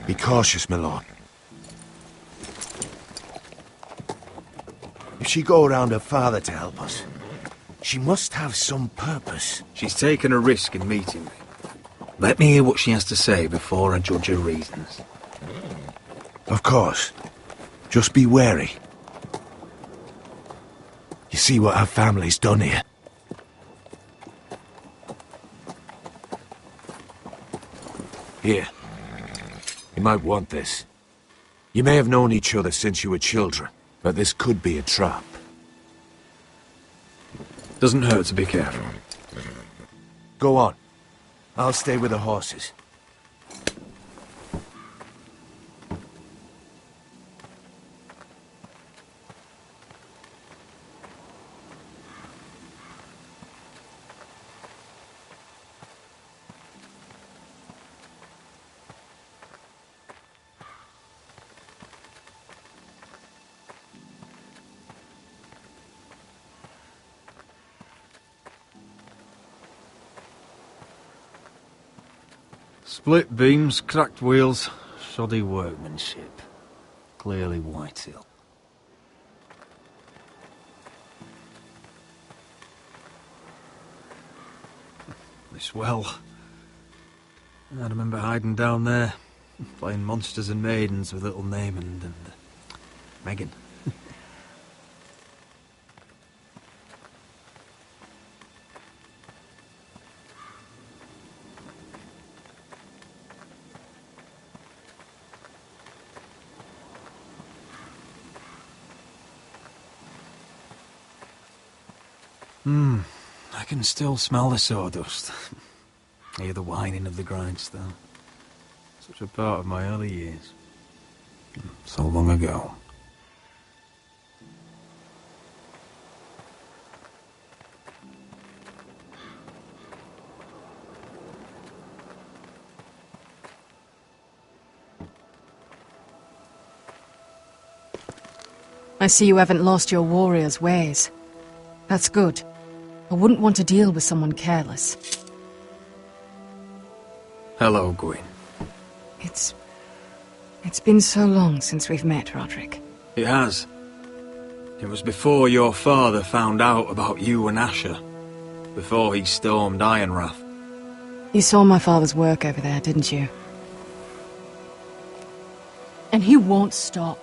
Be cautious, my lord. If she go around her father to help us, she must have some purpose.
She's taken a risk in meeting me. Let me hear what she has to say before I judge her reasons.
Of course. Just be wary. You see what our family's done here? Here. You might want this. You may have known each other since you were children, but this could be a trap.
Doesn't hurt to be careful.
Go on. I'll stay with the horses.
Split beams, cracked wheels, shoddy workmanship. Clearly Whitehill. This well. I remember hiding down there, playing monsters and maidens with little Naaman and Megan. I can still smell the sawdust. Hear the whining of the grindstone. Such a part of my early years. So long ago.
I see you haven't lost your warrior's ways. That's good. I wouldn't want to deal with someone careless.
Hello, Gwyn.
It's been so long since we've met, Roderick.
It has. It was before your father found out about you and Asher. Before he stormed Ironrath.
You saw my father's work over there, didn't you? And he won't stop.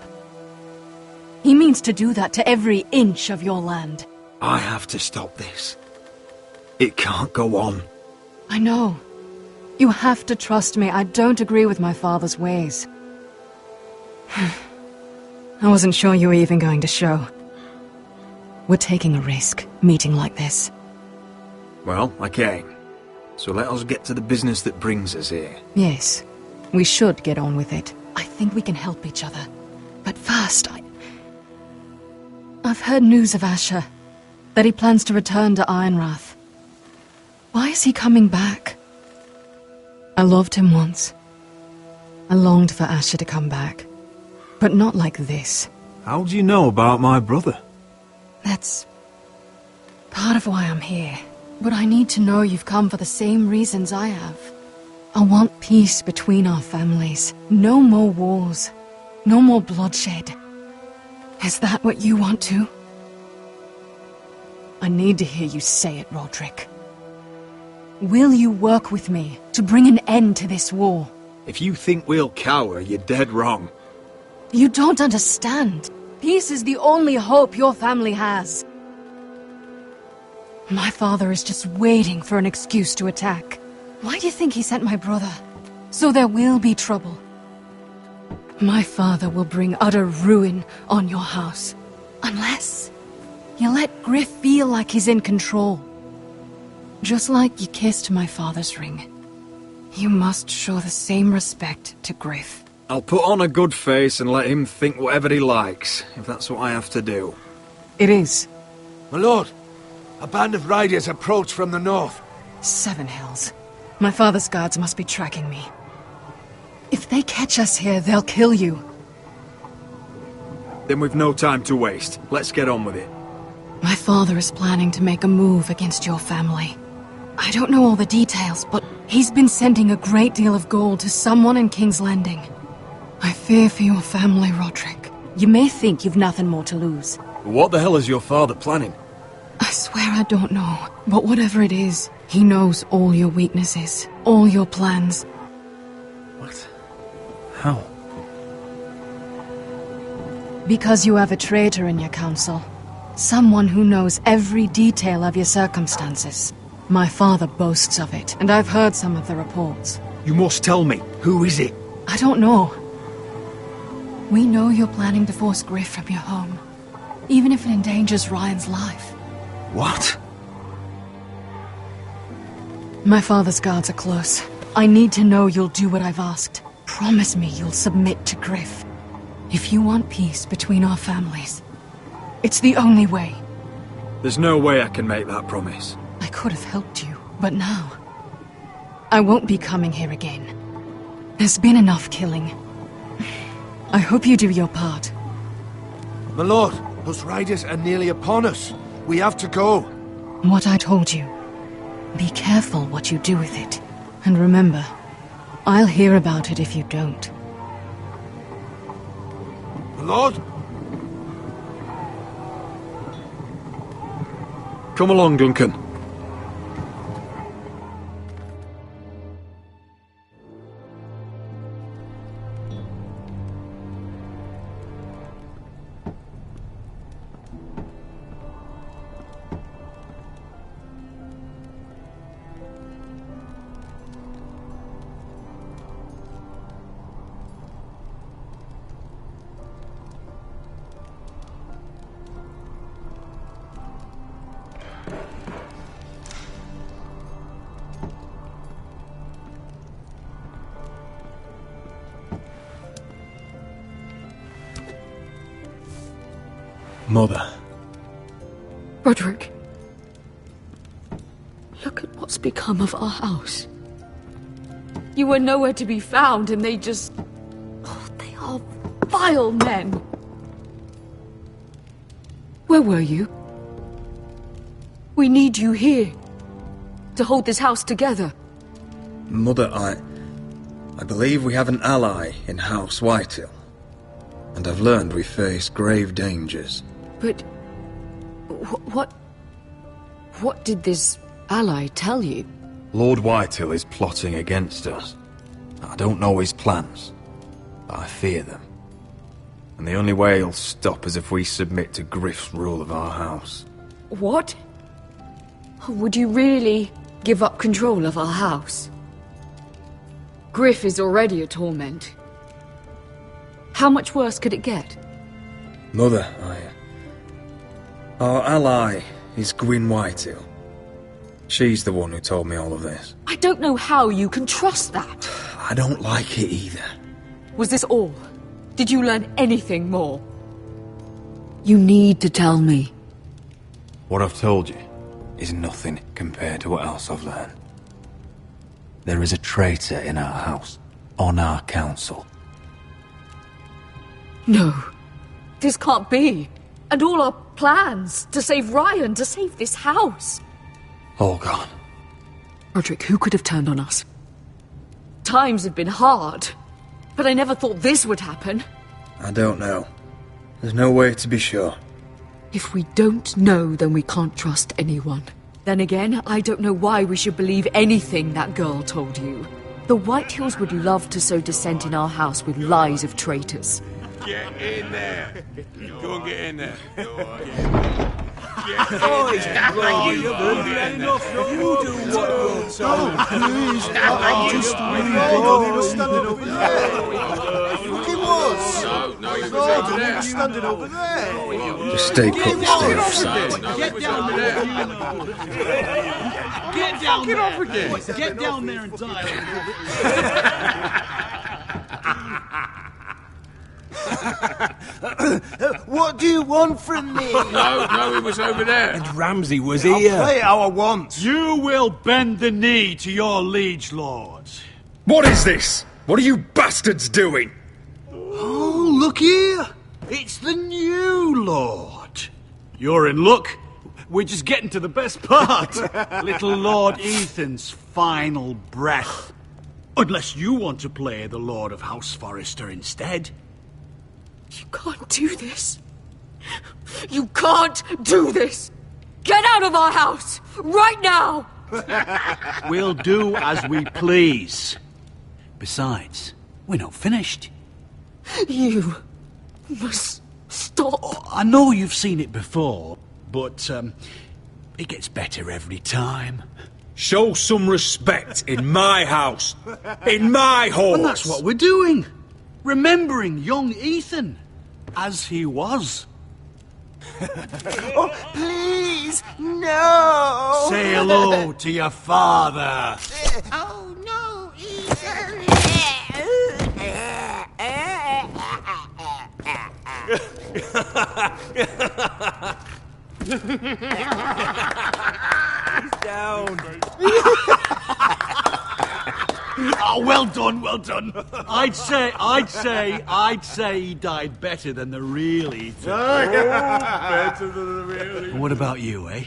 He means to do that to every inch of your land.
I have to stop this. It can't go on.
I know. You have to trust me. I don't agree with my father's ways. I wasn't sure you were even going to show. We're taking a risk, meeting like this.
Well, I came. So let us get to the business that brings us here.
Yes, we should get on with it. I think we can help each other. But first, I've heard news of Asher. That he plans to return to Ironrath. Why is he coming back? I loved him once. I longed for Asher to come back. But not like this.
How do you know about my brother?
That's part of why I'm here. But I need to know you've come for the same reasons I have. I want peace between our families. No more wars. No more bloodshed. Is that what you want too? I need to hear you say it, Roderick. Will you work with me to bring an end to this war?
If you think we'll cower, you're dead wrong.
You don't understand. Peace is the only hope your family has. My father is just waiting for an excuse to attack. Why do you think he sent my brother? So there will be trouble. My father will bring utter ruin on your house. Unless you let Griff feel like he's in control. Just like you kissed my father's ring. You must show the same respect to Griff.
I'll put on a good face and let him think whatever he likes, if that's what I have to do.
It is.
My lord, a band of riders approach from the north.
7 Hills. My father's guards must be tracking me. If they catch us here, they'll kill you.
Then we've no time to waste. Let's get on with it.
My father is planning to make a move against your family. I don't know all the details, but he's been sending a great deal of gold to someone in King's Landing. I fear for your family, Roderick. You may think you've nothing more to lose.
What the hell is your father planning?
I swear I don't know, but whatever it is, he knows all your weaknesses, all your plans.
What? How?
Because you have a traitor in your council. Someone who knows every detail of your circumstances. My father boasts of it, and I've heard some of the reports.
You must tell me. Who is it?
I don't know. We know you're planning to force Griff from your home, even if it endangers Ryan's life.
What?
My father's guards are close. I need to know you'll do what I've asked. Promise me you'll submit to Griff. If you want peace between our families, it's the only way.
There's no way I can make that promise.
I could have helped you, but now I won't be coming here again. There's been enough killing. I hope you do your part.
My lord, those riders are nearly upon us. We have to go.
What I told you. Be careful what you do with it. And remember, I'll hear about it if you don't.
My lord?
Come along, Duncan. Mother.
Roderick. Look at what's become of our house. You were nowhere to be found, and they just... Oh, they are vile men. Where were you? We need you here. To hold this house together.
Mother, I believe we have an ally in House Whitehill. And I've learned we face grave dangers.
But... What did this ally tell you?
Lord Whitehill is plotting against us. I don't know his plans, but I fear them. And the only way he'll stop is if we submit to Griff's rule of our house.
What? Would you really give up control of our house? Griff is already a torment. How much worse could it get?
Mother, our ally is Gwyn Whitehill. She's the one who told me all of this.
I don't know how you can trust that.
I don't like it either.
Was this all? Did you learn anything more? You need to tell me.
What I've told you is nothing compared to what else I've learned. There is a traitor in our house, on our council.
No. This can't be. And all our plans to save Ryan, to save this house.
All gone.
Roderick, who could have turned on us? Times have been hard, but I never thought this would happen.
I don't know. There's no way to be sure.
If we don't know, then we can't trust anyone. Then again, I don't know why we should believe anything that girl told you. The Whitehills would love to sow dissent in our house with lies of traitors.
Get in there. Go and get in there.
Oh, he's not like you. You do what you're told. Please, just was standing over there. He was. No, he was over there. Standing over there.
Just stay put and stay off sight.
Get down there. Get down there. Get down there and die. What do you want from me?
No, he was over there.
And Ramsay was
here.
I'll play how I want. You will bend the knee to your liege lord.
What is this? What are you bastards doing?
Oh, look here. It's the new lord. You're in luck. We're just getting to the best part. Little Lord Ethan's final breath. Unless you want to play the Lord of House Forrester instead.
You can't do this. You can't do this. Get out of our house, right now.
We'll do as we please. Besides, we're not finished.
You must stop.
I know you've seen it before, but it gets better every time.
Show some respect in my house. In my hall.
And that's what we're doing. Remembering young Ethan as he was.
Oh, please, no!
Say hello to your father.
Oh, no, Ethan!
He's down. Oh, well done, well done. I'd say he died better than the real Ethan.
Better than the real Ethan.
And what about you, eh?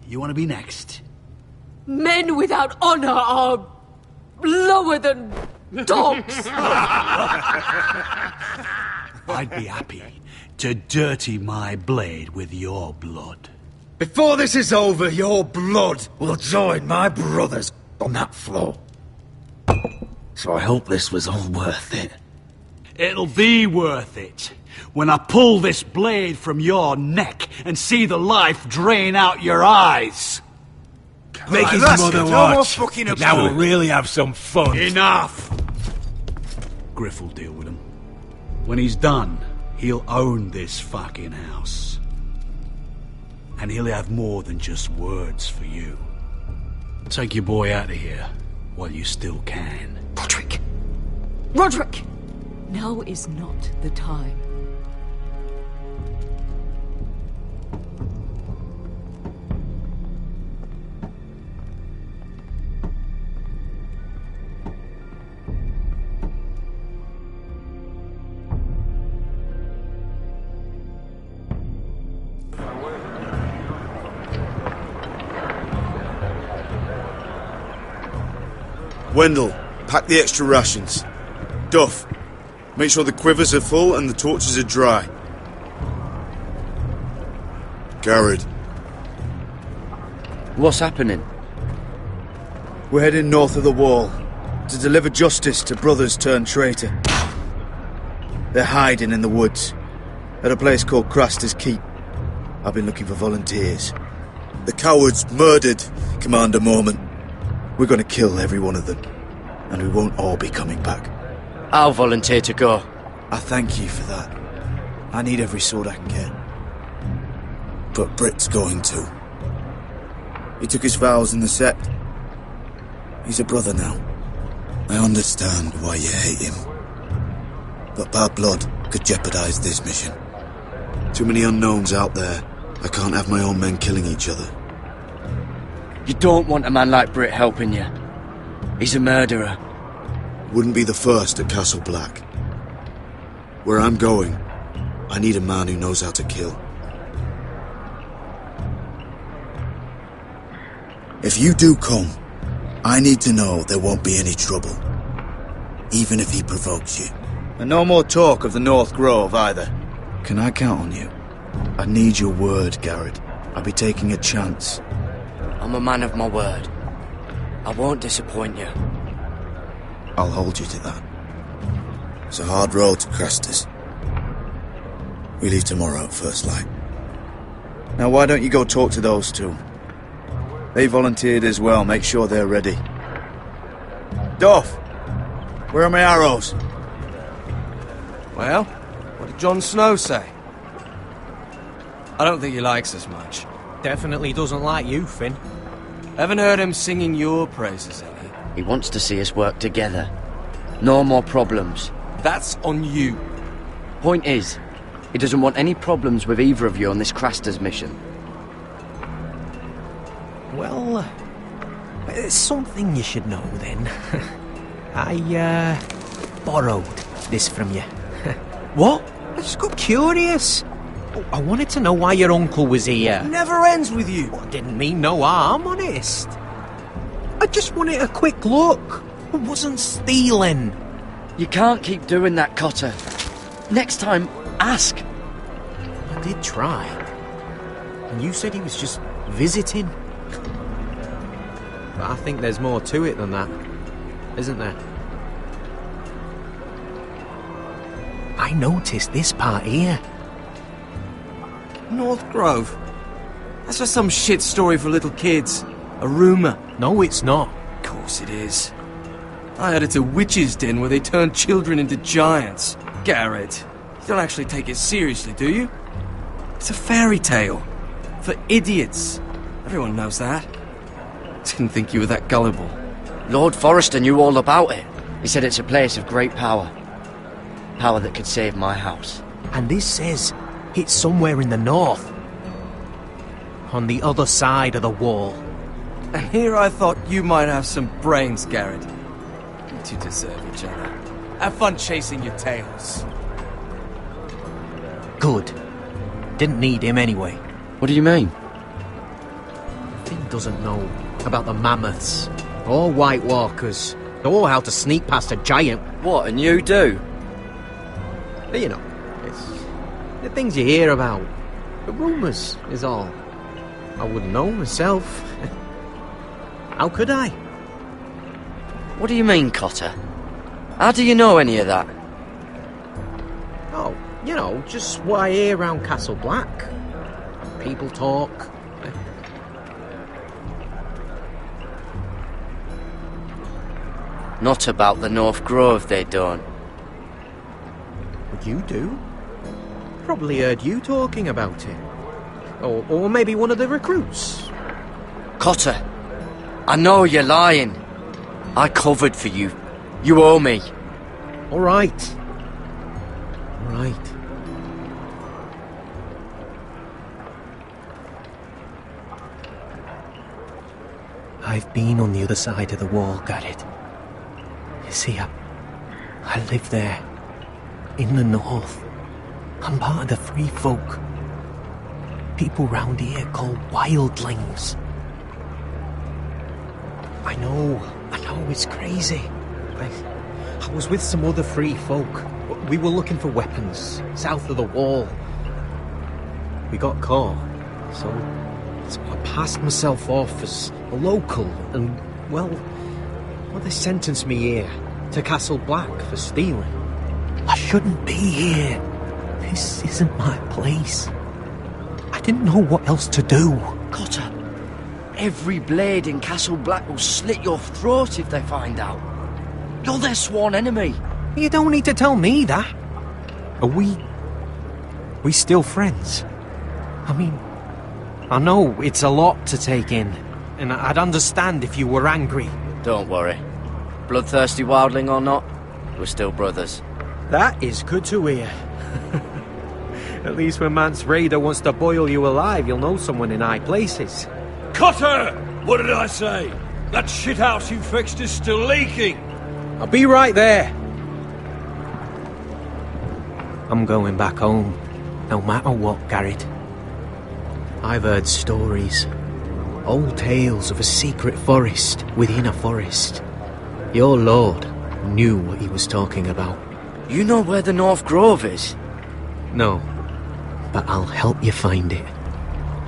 You want to be next?
Men without honor are lower than dogs.
I'd be happy to dirty my blade with your blood.
Before this is over, your blood will join my brother's on that floor. So I hope this was all worth it.
It'll be worth it when I pull this blade from your neck and see the life drain out your eyes.
Make his mother watch. Now we'll really have some fun.
Enough! Griff will deal with him. When he's done, he'll own this fucking house. And he'll have more than just words for you. Take your boy out of here while you still can.
Roderick! Roderick! Now is not the time.
Wendell, pack the extra rations. Duff, make sure the quivers are full and the torches are dry. Garrett.
What's happening?
We're heading north of the wall to deliver justice to brothers turned traitor. They're hiding in the woods at a place called Craster's Keep. I've been looking for volunteers. The cowards murdered Commander Mormont. We're going to kill every one of them, and we won't all be coming back.
I'll volunteer to go.
I thank you for that. I need every sword I can get. But Britt's going too. He took his vows in the sect. He's a brother now. I understand why you hate him. But bad blood could jeopardize this mission. Too many unknowns out there. I can't have my own men killing each other.
You don't want a man like Britt helping you. He's a murderer.
Wouldn't be the first at Castle Black. Where I'm going, I need a man who knows how to kill. If you do come, I need to know there won't be any trouble. Even if he provokes you. And no more talk of the North Grove, either. Can I count on you? I need your word, Garrett. I'll be taking a chance.
I'm a man of my word. I won't disappoint you.
I'll hold you to that. It's a hard road to Craster's. We leave tomorrow at first light. Now why don't you go talk to those two? They volunteered as well, make sure they're ready. Duff! Where are my arrows?
Well, what did Jon Snow say? I don't think he likes us much.
Definitely doesn't like you, Finn.
Haven't heard him singing your praises, any.
He wants to see us work together. No more problems.
That's on you.
Point is, he doesn't want any problems with either of you on this Craster's mission.
Well, it's something you should know, then. I, borrowed this from you.
What?
I just got curious. I wanted to know why your uncle was here.
Never ends with you.
Well, didn't mean no harm, honest. I just wanted a quick look. I wasn't stealing.
You can't keep doing that, Cotter. Next time, ask.
I did try. And you said he was just visiting. But I think there's more to it than that, isn't there? I noticed this part here.
North Grove? That's just some shit story for little kids. A rumour.
No, it's not.
Of course it is. I heard it's a witch's den where they turn children into giants. Garrett, you don't actually take it seriously, do you? It's a fairy tale. For idiots. Everyone knows that. Didn't think you were that gullible.
Lord Forrester knew all about it. He said it's a place of great power. Power that could save my house.
And this says it's somewhere in the north. On the other side of the wall.
And here I thought you might have some brains, Garrett. You two deserve each other. Have fun chasing your tails.
Good. Didn't need him anyway.
What do you mean?
Finn doesn't know about the mammoths, or White Walkers, or how to sneak past a giant.
What, and you do?
But you know, it's the things you hear about. The rumours is all. I wouldn't know myself. How could I?
What do you mean, Cotter? How do you know any of that?
Oh, you know, just what I hear around Castle Black. People talk.
Not about the North Grove, they don't.
But you do? Probably heard you talking about it. Or maybe one of the recruits.
Cotter, I know you're lying. I covered for you. You owe me.
All right. All right. I've been on the other side of the wall, Garrett. You see, I live there. In the north. I'm part of the free folk. People round here call wildlings. I know, it's crazy. I was with some other free folk. We were looking for weapons, south of the wall. We got caught. So I passed myself off as a local, and, well, they sentenced me here, to Castle Black, for stealing. I shouldn't be here. This isn't my place. I didn't know what else to do.
Cotter, every blade in Castle Black will slit your throat if they find out. You're their sworn enemy.
You don't need to tell me that. Are we still friends? I mean, I know it's a lot to take in, and I'd understand if you were angry.
Don't worry. Bloodthirsty wildling or not, we're still brothers.
That is good to hear. At least when Mance Raider wants to boil you alive, you'll know someone in high places.
Cotter! What did I say? That shithouse you fixed is still leaking.
I'll be right there. I'm going back home, no matter what, Garrett. I've heard stories. Old tales of a secret forest within a forest. Your lord knew what he was talking about.
You know where the North Grove is?
No, but I'll help you find it.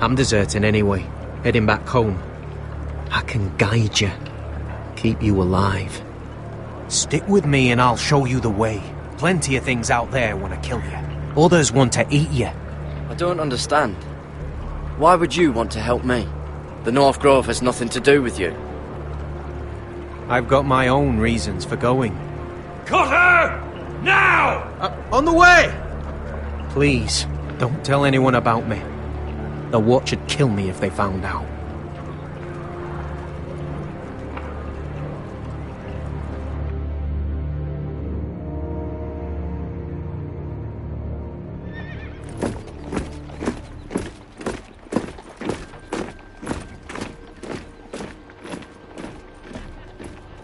I'm deserting anyway, heading back home. I can guide you, keep you alive. Stick with me and I'll show you the way. Plenty of things out there want to kill you. Others want to eat you.
I don't understand. Why would you want to help me? The North Grove has nothing to do with you.
I've got my own reasons for going.
Cotter! Now!
On the way! Please, don't tell anyone about me. The Watch would kill me if they found out.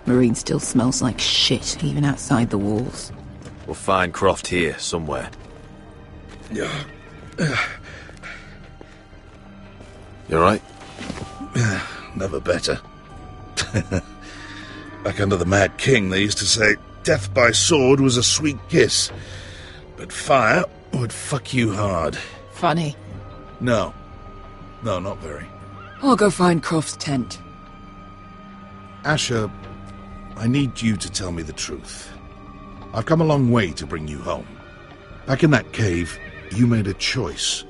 Marine still smells like shit, even outside the walls.
We'll find Croft here, somewhere.
You
alright?
Never better. Back under the Mad King, they used to say, death by sword was a sweet kiss, but fire would fuck you hard.
Funny.
No, not very.
I'll go find Croft's tent.
Asher, I need you to tell me the truth. I've come a long way to bring you home. Back in that cave, you made a choice.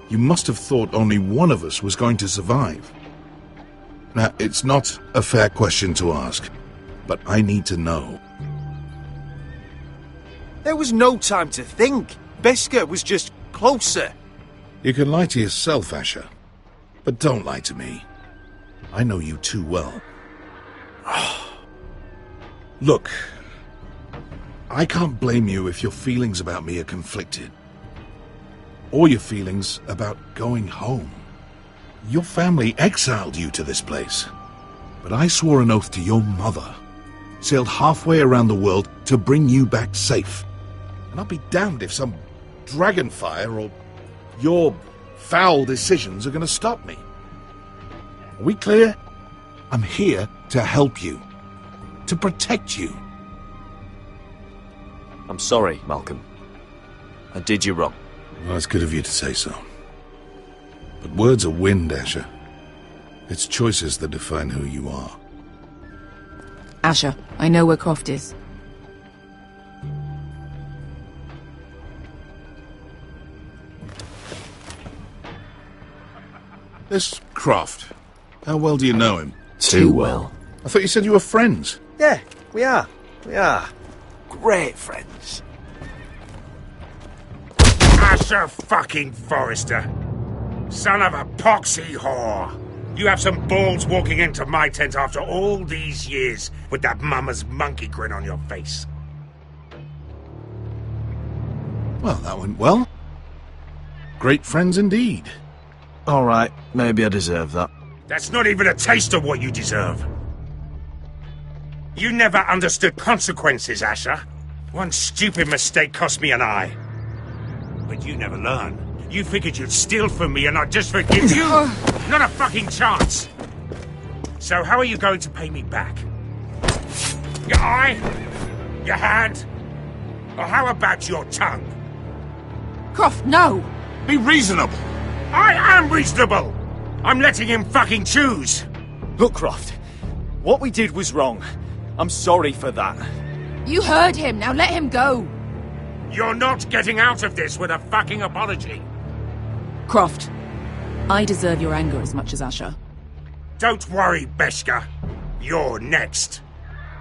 You must have thought only one of us was going to survive. Now, it's not a fair question to ask, but I need to know.
There was no time to think. Beskar was just closer.
You can lie to yourself, Asher, but don't lie to me. I know you too well. Look, I can't blame you if your feelings about me are conflicted. Or your feelings about going home. Your family exiled you to this place. But I swore an oath to your mother, sailed halfway around the world to bring you back safe. And I'll be damned if some dragonfire or your foul decisions are going to stop me. Are we clear? I'm here to help you. To protect you.
I'm sorry, Malcolm. I did you wrong.
Well, it's good of you to say so. But words are wind, Asher. It's choices that define who you are.
Asher, I know where Croft is.
This Croft, how well do you know him?
Too well.
I thought you said you were friends.
Yeah, we are. We are. Great friends.
Asher fucking Forrester. Son of a poxy whore. You have some balls walking into my tent after all these years with that mama's monkey grin on your face.
Well, that went well. Great friends indeed.
All right, maybe I deserve that.
That's not even a taste of what you deserve. You never understood consequences, Asher. One stupid mistake cost me an eye. But you never learn. You figured you'd steal from me and I'd just forgive you? Not a fucking chance! So how are you going to pay me back? Your eye? Your hand? Or how about your tongue?
Croft, no!
Be reasonable!
I am reasonable! I'm letting him fucking choose!
Look, Croft, what we did was wrong. I'm sorry for that.
You heard him, now let him go!
You're not getting out of this with a fucking apology!
Croft, I deserve your anger as much as Asher.
Don't worry, Beskha. You're next.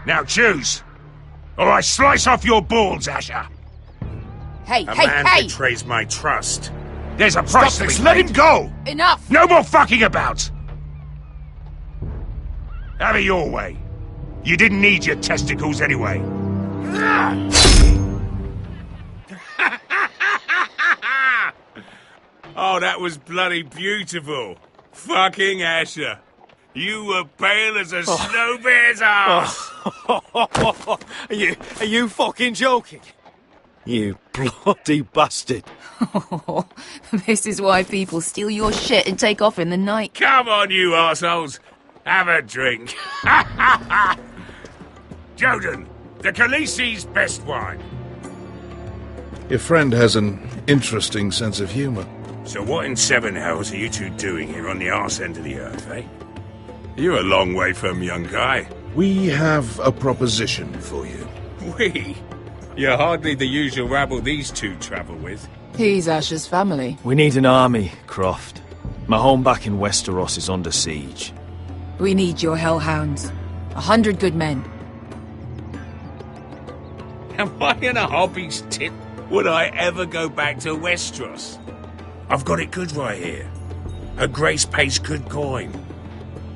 Now choose, or I slice off your balls, Asher.
Hey,
A
hey,
man
hey!
betrays my trust. There's a price
Stop
to be
this! Let
paid.
him go!
Enough!
No more fucking about! Have it your way. You didn't need your testicles anyway. Oh, that was bloody beautiful. Fucking Asher. You were pale as a snow bear's ass.
Are you fucking joking? You bloody bastard.
This is why people steal your shit and take off in the night.
Come on, you arseholes. Have a drink. Joden, the Khaleesi's best wine.
Your friend has an interesting sense of humour.
So what in seven hells are you two doing here on the arse end of the earth, eh? You're a long way from, young guy.
We have a proposition for you.
We? You're hardly the usual rabble these two travel with.
He's Asher's family.
We need an army, Croft. My home back in Westeros is under siege.
We need your hellhounds. 100 good men.
Am I in a hobby's tit? Would I ever go back to Westeros? I've got it good right here. Her Grace pays good coin.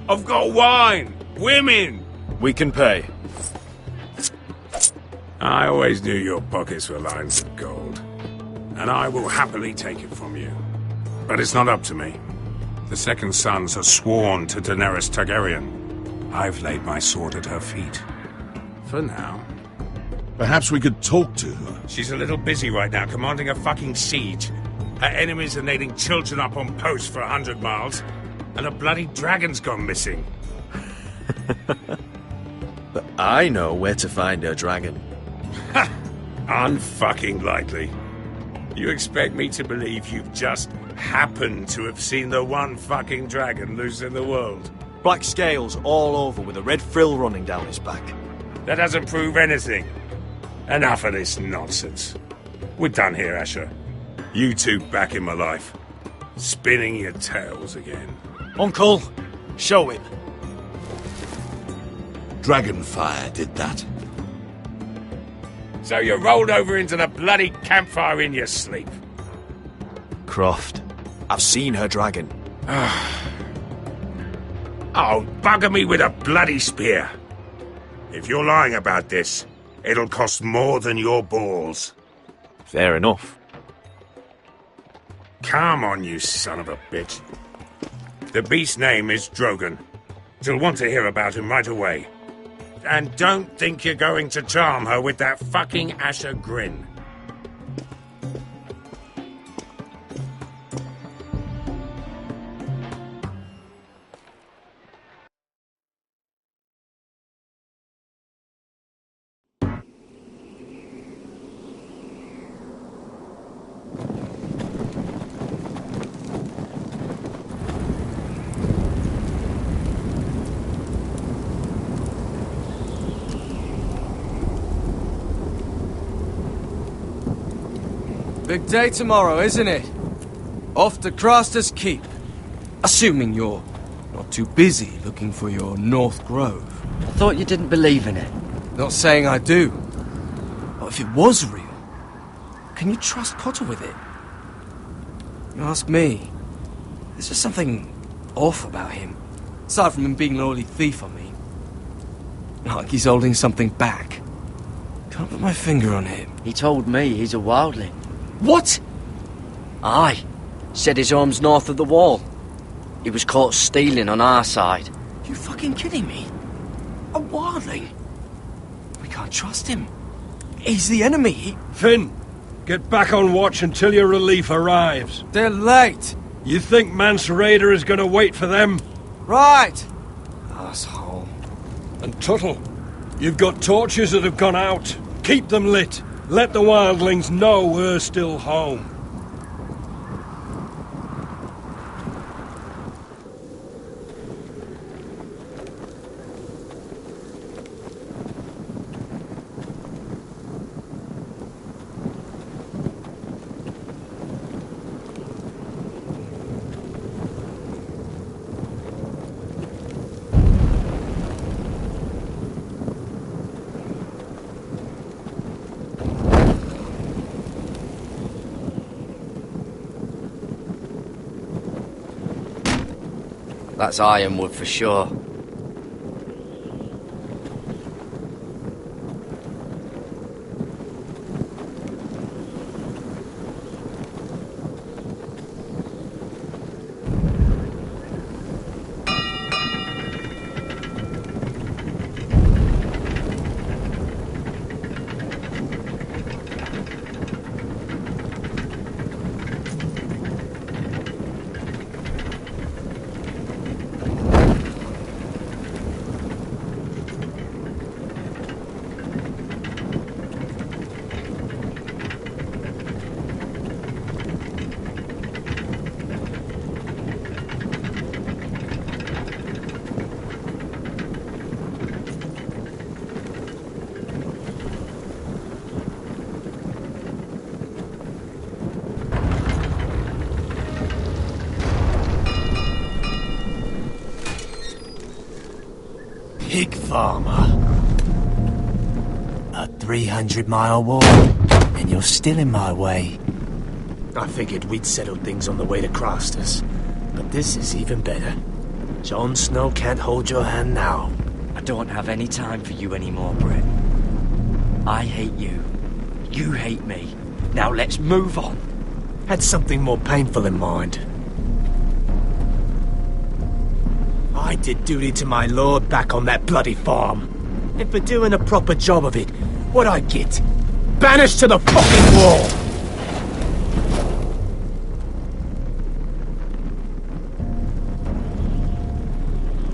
I've got wine, women.
We can pay.
I always knew your pockets were lined with gold, and I will happily take it from you. But it's not up to me. The Second Sons are sworn to Daenerys Targaryen. I've laid my sword at her feet. For now.
Perhaps we could talk to her.
She's a little busy right now, commanding a fucking siege. Her enemies are nailing children up on posts for 100 miles, and a bloody dragon's gone missing.
But I know where to find her dragon.
Ha! Unfucking likely. You expect me to believe you've just happened to have seen the one fucking dragon loose in the world?
Black scales all over with a red frill running down his back.
That doesn't prove anything. Enough of this nonsense. We're done here, Asher. You two back in my life. Spinning your tales again.
Uncle, show him.
Dragonfire did that.
So you rolled over into the bloody campfire in your sleep.
Croft, I've seen her dragon.
Oh, bugger me with a bloody spear. If you're lying about this, it'll cost more than your balls.
Fair enough.
Come on, you son of a bitch. The beast's name is Drogon. She'll want to hear about him right away. And don't think you're going to charm her with that fucking Asher grin.
Big day tomorrow, isn't it? Off to Craster's Keep. Assuming you're not too busy looking for your North Grove.
I thought you didn't believe in it.
Not saying I do. But if it was real, can you trust Potter with it? You ask me. There's just something off about him. Aside from him being an early thief on me. Like he's holding something back. Can't put my finger on him.
He told me he's a wildling.
What?
Aye. Said his home's north of the wall. He was caught stealing on our side.
You fucking kidding me? A wildling? We can't trust him. He's the enemy.
Finn, get back on watch until your relief arrives.
They're late.
You think Mance Rayder is going to wait for them?
Right. Asshole.
And Tuttle, you've got torches that have gone out. Keep them lit. Let the wildlings know we're still home.
That's ironwood for sure.
Pig farmer. A 300-mile walk, and you're still in my way. I figured we'd settled things on the way to Crasters, but this is even better. Jon Snow can't hold your hand now.
I don't have any time for you anymore, Brett. I hate you. You hate me. Now let's move on.
Had something more painful in mind. I did duty to my lord back on that bloody farm. And for doing a proper job of it, what'd I get? Banished to the fucking wall!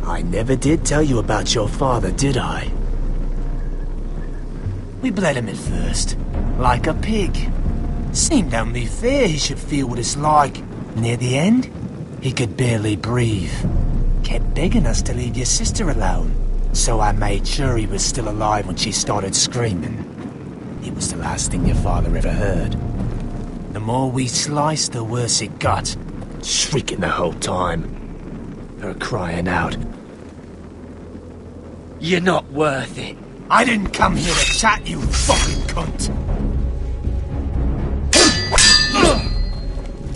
I never did tell you about your father, did I? We bled him at first, like a pig. Seemed only fair he should feel what it's like. Near the end, he could barely breathe. Kept begging us to leave your sister alone, so I made sure he was still alive when she started screaming. It was the last thing your father ever heard. The more we sliced, the worse it got. Shrieking the whole time. Her crying out.
You're not worth it.
I didn't come here to chat, you fucking cunt!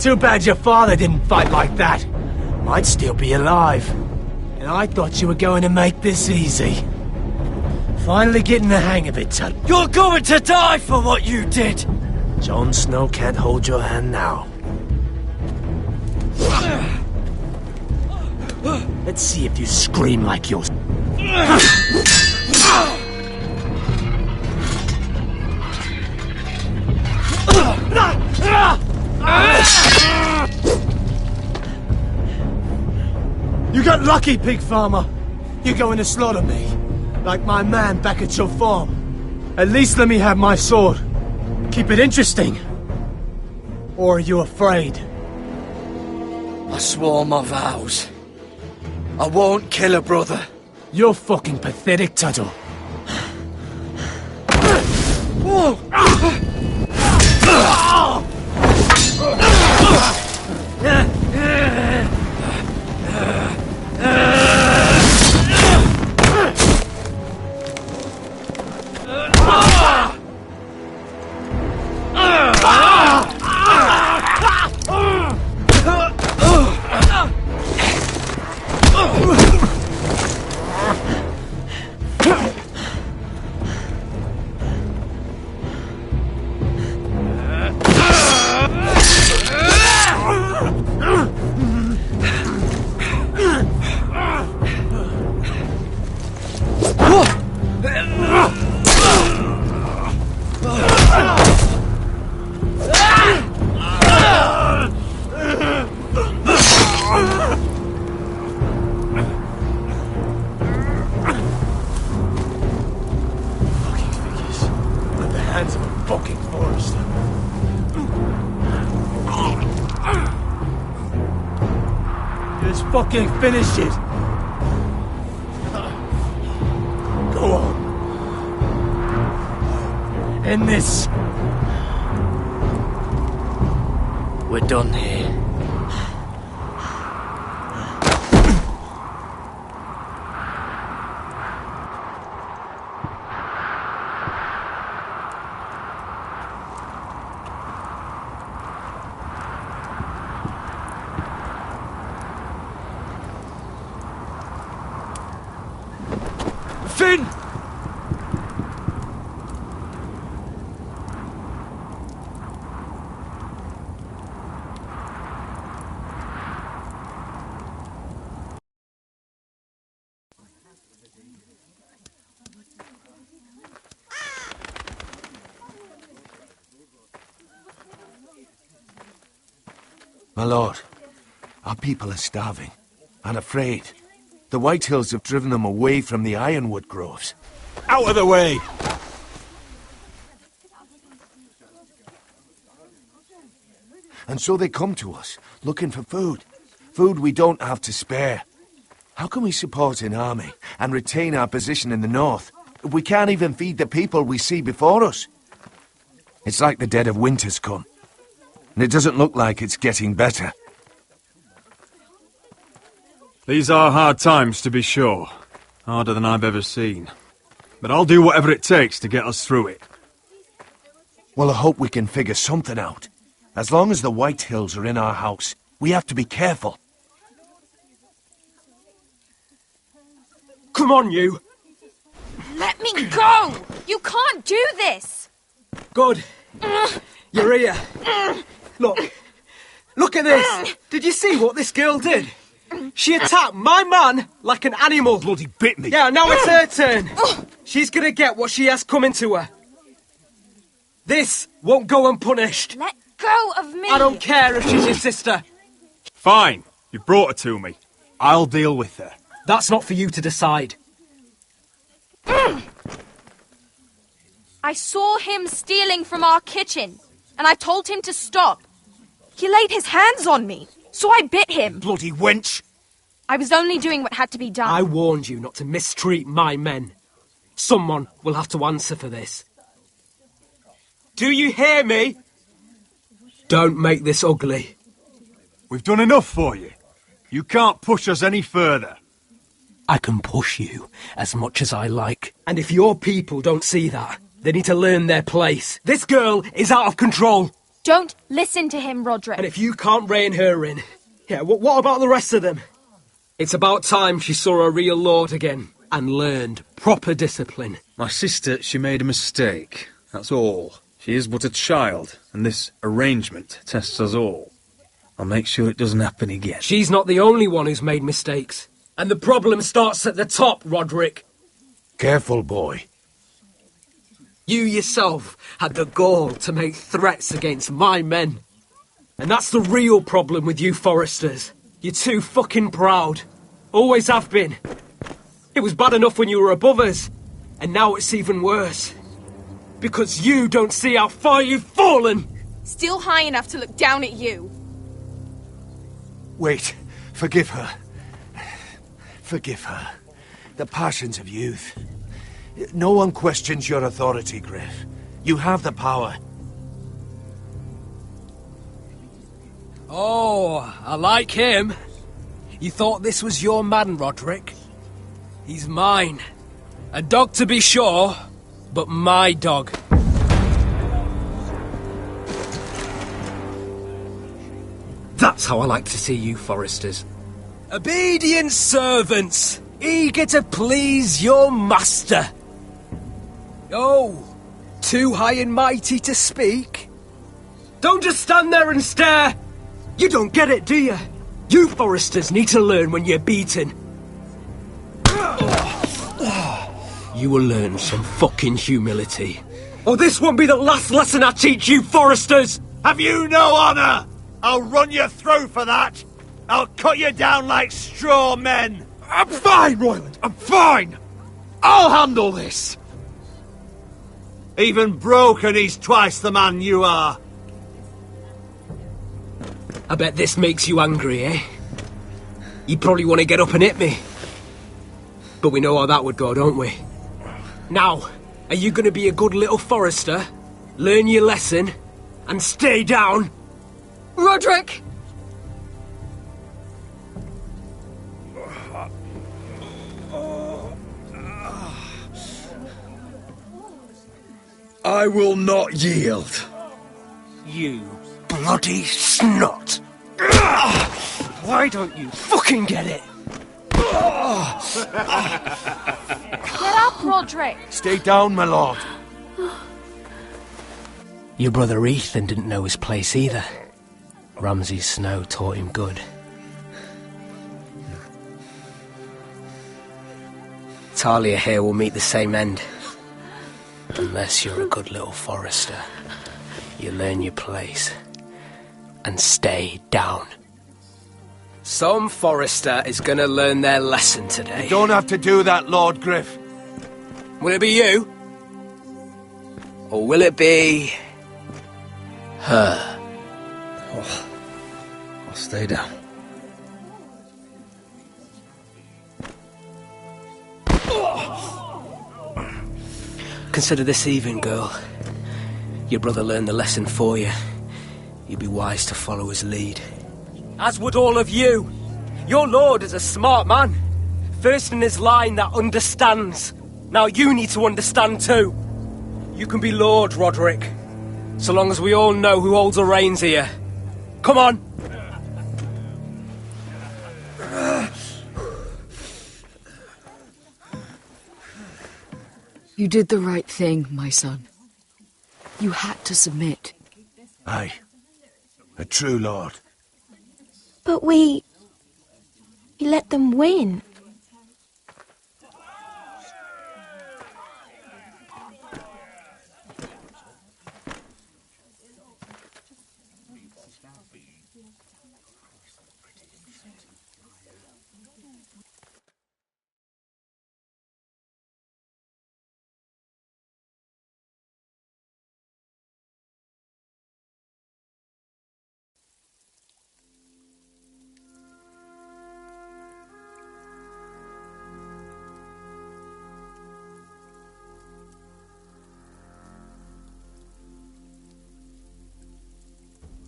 Too bad your father didn't fight like that. Might still be alive. And I thought you were going to make this easy. Finally getting the hang of it, Tut.
You're going to die for what you did!
Jon Snow can't hold your hand now. Let's see if you scream like yours. You got lucky, pig farmer. You're going to slaughter me, like my man back at your farm. At least let me have my sword. Keep it interesting. Or are you afraid?
I swore my vows. I won't kill a brother.
You're fucking pathetic, Tuttle. Fucking finish it! Go on. End this.
We're done here.
moving!
My lord, our people are starving and afraid. The Whitehills have driven them away from the ironwood groves.
Out of the way!
And so they come to us, looking for food. Food we don't have to spare. How can we support an army and retain our position in the north if we can't even feed the people we see before us? It's like the dead of winter's come. And it doesn't look like it's getting better.
These are hard times, to be sure. Harder than I've ever seen. But I'll do whatever it takes to get us through it.
Well, I hope we can figure something out. As long as the Whitehills are in our house, we have to be careful.
Come on, you!
Let me go! You can't do this!
Good. You're here. Look at this! Did you see what this girl did? She attacked my man like an animal.
Bloody bit me.
Yeah, now it's her turn. She's gonna get what she has coming to her. This won't go unpunished.
Let go of me!
I don't care if she's your sister.
Fine. You brought her to me. I'll deal with her.
That's not for you to decide.
I saw him stealing from our kitchen, and I told him to stop. He laid his hands on me, so I bit him.
Bloody wench!
I was only doing what had to be done.
I warned you not to mistreat my men. Someone will have to answer for this. Do you hear me? Don't make this ugly.
We've done enough for you. You can't push us any further.
I can push you as much as I like. And if your people don't see that, they need to learn their place. This girl is out of control.
Don't listen to him, Roderick.
And if you can't rein her in, yeah, what about the rest of them? It's about time she saw a real lord again and learned proper discipline.
My sister, she made a mistake. That's all. She is but a child, and this arrangement tests us all. I'll make sure it doesn't happen again.
She's not the only one who's made mistakes. And the problem starts at the top, Roderick.
Careful, boy.
You yourself had the gall to make threats against my men. And that's the real problem with you Forresters. You're too fucking proud. Always have been. It was bad enough when you were above us. And now it's even worse. Because you don't see how far you've fallen.
Still high enough to look down at you.
Wait. Forgive her. Forgive her. The passions of youth. No one questions your authority, Griff. You have the power.
Oh, I like him. You thought this was your man, Roderick? He's mine. A dog to be sure, but my dog. That's how I like to see you, Forresters. Obedient servants, eager to please your master. Oh, too high and mighty to speak? Don't just stand there and stare. You don't get it, do you? You Forresters need to learn when you're beaten. You will learn some fucking humility. Or this won't be the last lesson I teach you, Forresters!
Have you no honour? I'll run you through for that! I'll cut you down like straw men!
I'm fine, Royland! I'm fine! I'll handle this!
Even broken, he's twice the man you are.
I bet this makes you angry, eh? You probably want to get up and hit me. But we know how that would go, don't we? Now, are you going to be a good little Forrester, learn your lesson, and stay down?
Roderick!
I will not yield.
You bloody snot! Why don't you fucking get it?
Get up, Roderick!
Stay down, my lord.
Your brother Ethan didn't know his place either. Ramsay's snow taught him good. Talia here will meet the same end. Unless you're a good little forester. You learn your place. And stay down. Some forester is gonna learn their lesson today.
You don't have to do that, Lord Griff.
Will it be you? Or will it be... her?
Oh, I'll stay down.
Consider this even, girl. Your brother learned the lesson for you. You'd be wise to follow his lead. As would all of you. Your lord is a smart man. First in his line that understands. Now you need to understand too. You can be Lord, Roderick. So long as we all know who holds the reins here. Come on!
You did the right thing, my son. You had to submit.
Aye. A true lord.
But we let them win.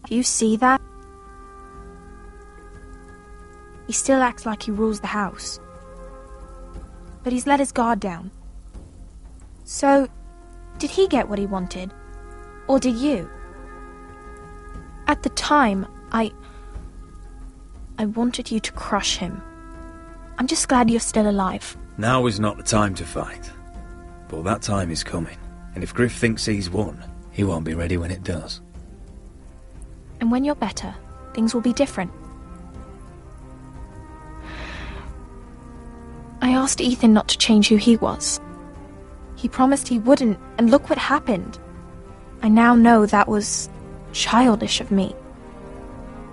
Do you see that? He still acts like he rules the house. But he's let his guard down. So, did he get what he wanted? Or did you? At the time, I wanted you to crush him. I'm just glad you're still alive.
Now is not the time to fight. But that time is coming. And if Griff thinks he's won, he won't be ready when it does.
And when you're better, things will be different. I asked Ethan not to change who he was. He promised he wouldn't, and look what happened. I now know that was childish of me.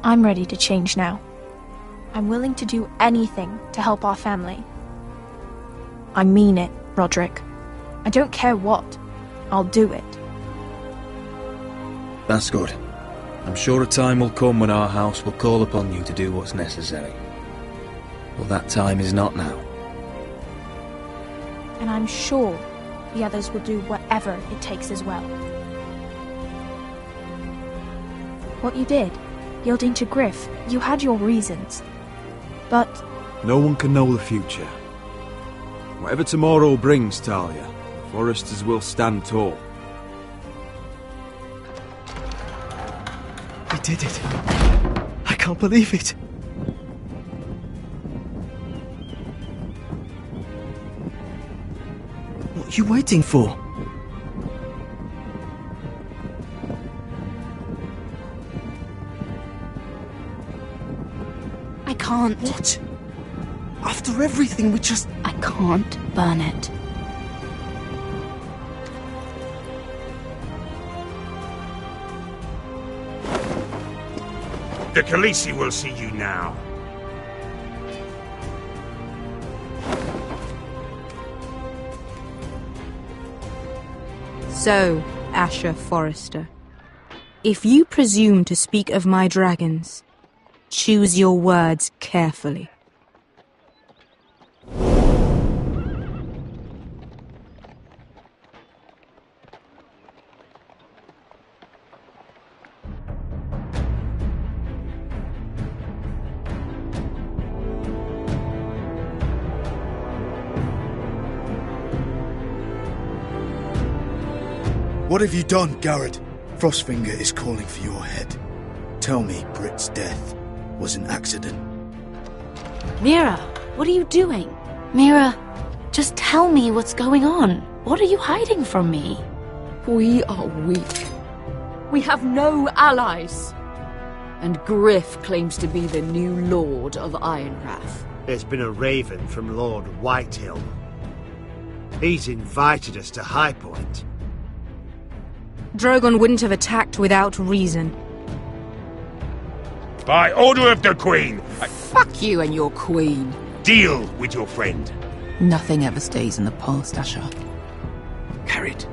I'm ready to change now. I'm willing to do anything to help our family. I mean it, Roderick. I don't care what. I'll do it.
That's good. I'm sure a time will come when our house will call upon you to do what's necessary. But that time is not now.
And I'm sure the others will do whatever it takes as well. What you did, yielding to Griff, you had your reasons. But...
no one can know the future. Whatever tomorrow brings, Talia, the Foresters will stand tall.
I did it. I can't believe it. What are you waiting for?
I can't.
What? After everything we just...
I can't burn it.
The Khaleesi will see you now.
So, Asher Forrester, if you presume to speak of my dragons, choose your words carefully.
What have you done, Garrett? Frostfinger is calling for your head. Tell me Britt's death was an accident.
Mira, what are you doing? Mira, Just tell me what's going on. What are you hiding from me?
We are weak. We have no allies. And Griff claims to be the new Lord of Ironrath.
There's been a raven from Lord Whitehill. He's invited us to High Point.
Drogon wouldn't have attacked without reason.
By order of the Queen,
Fuck you and your queen.
deal with your friend.
Nothing ever stays in the past, Asher.
Carried.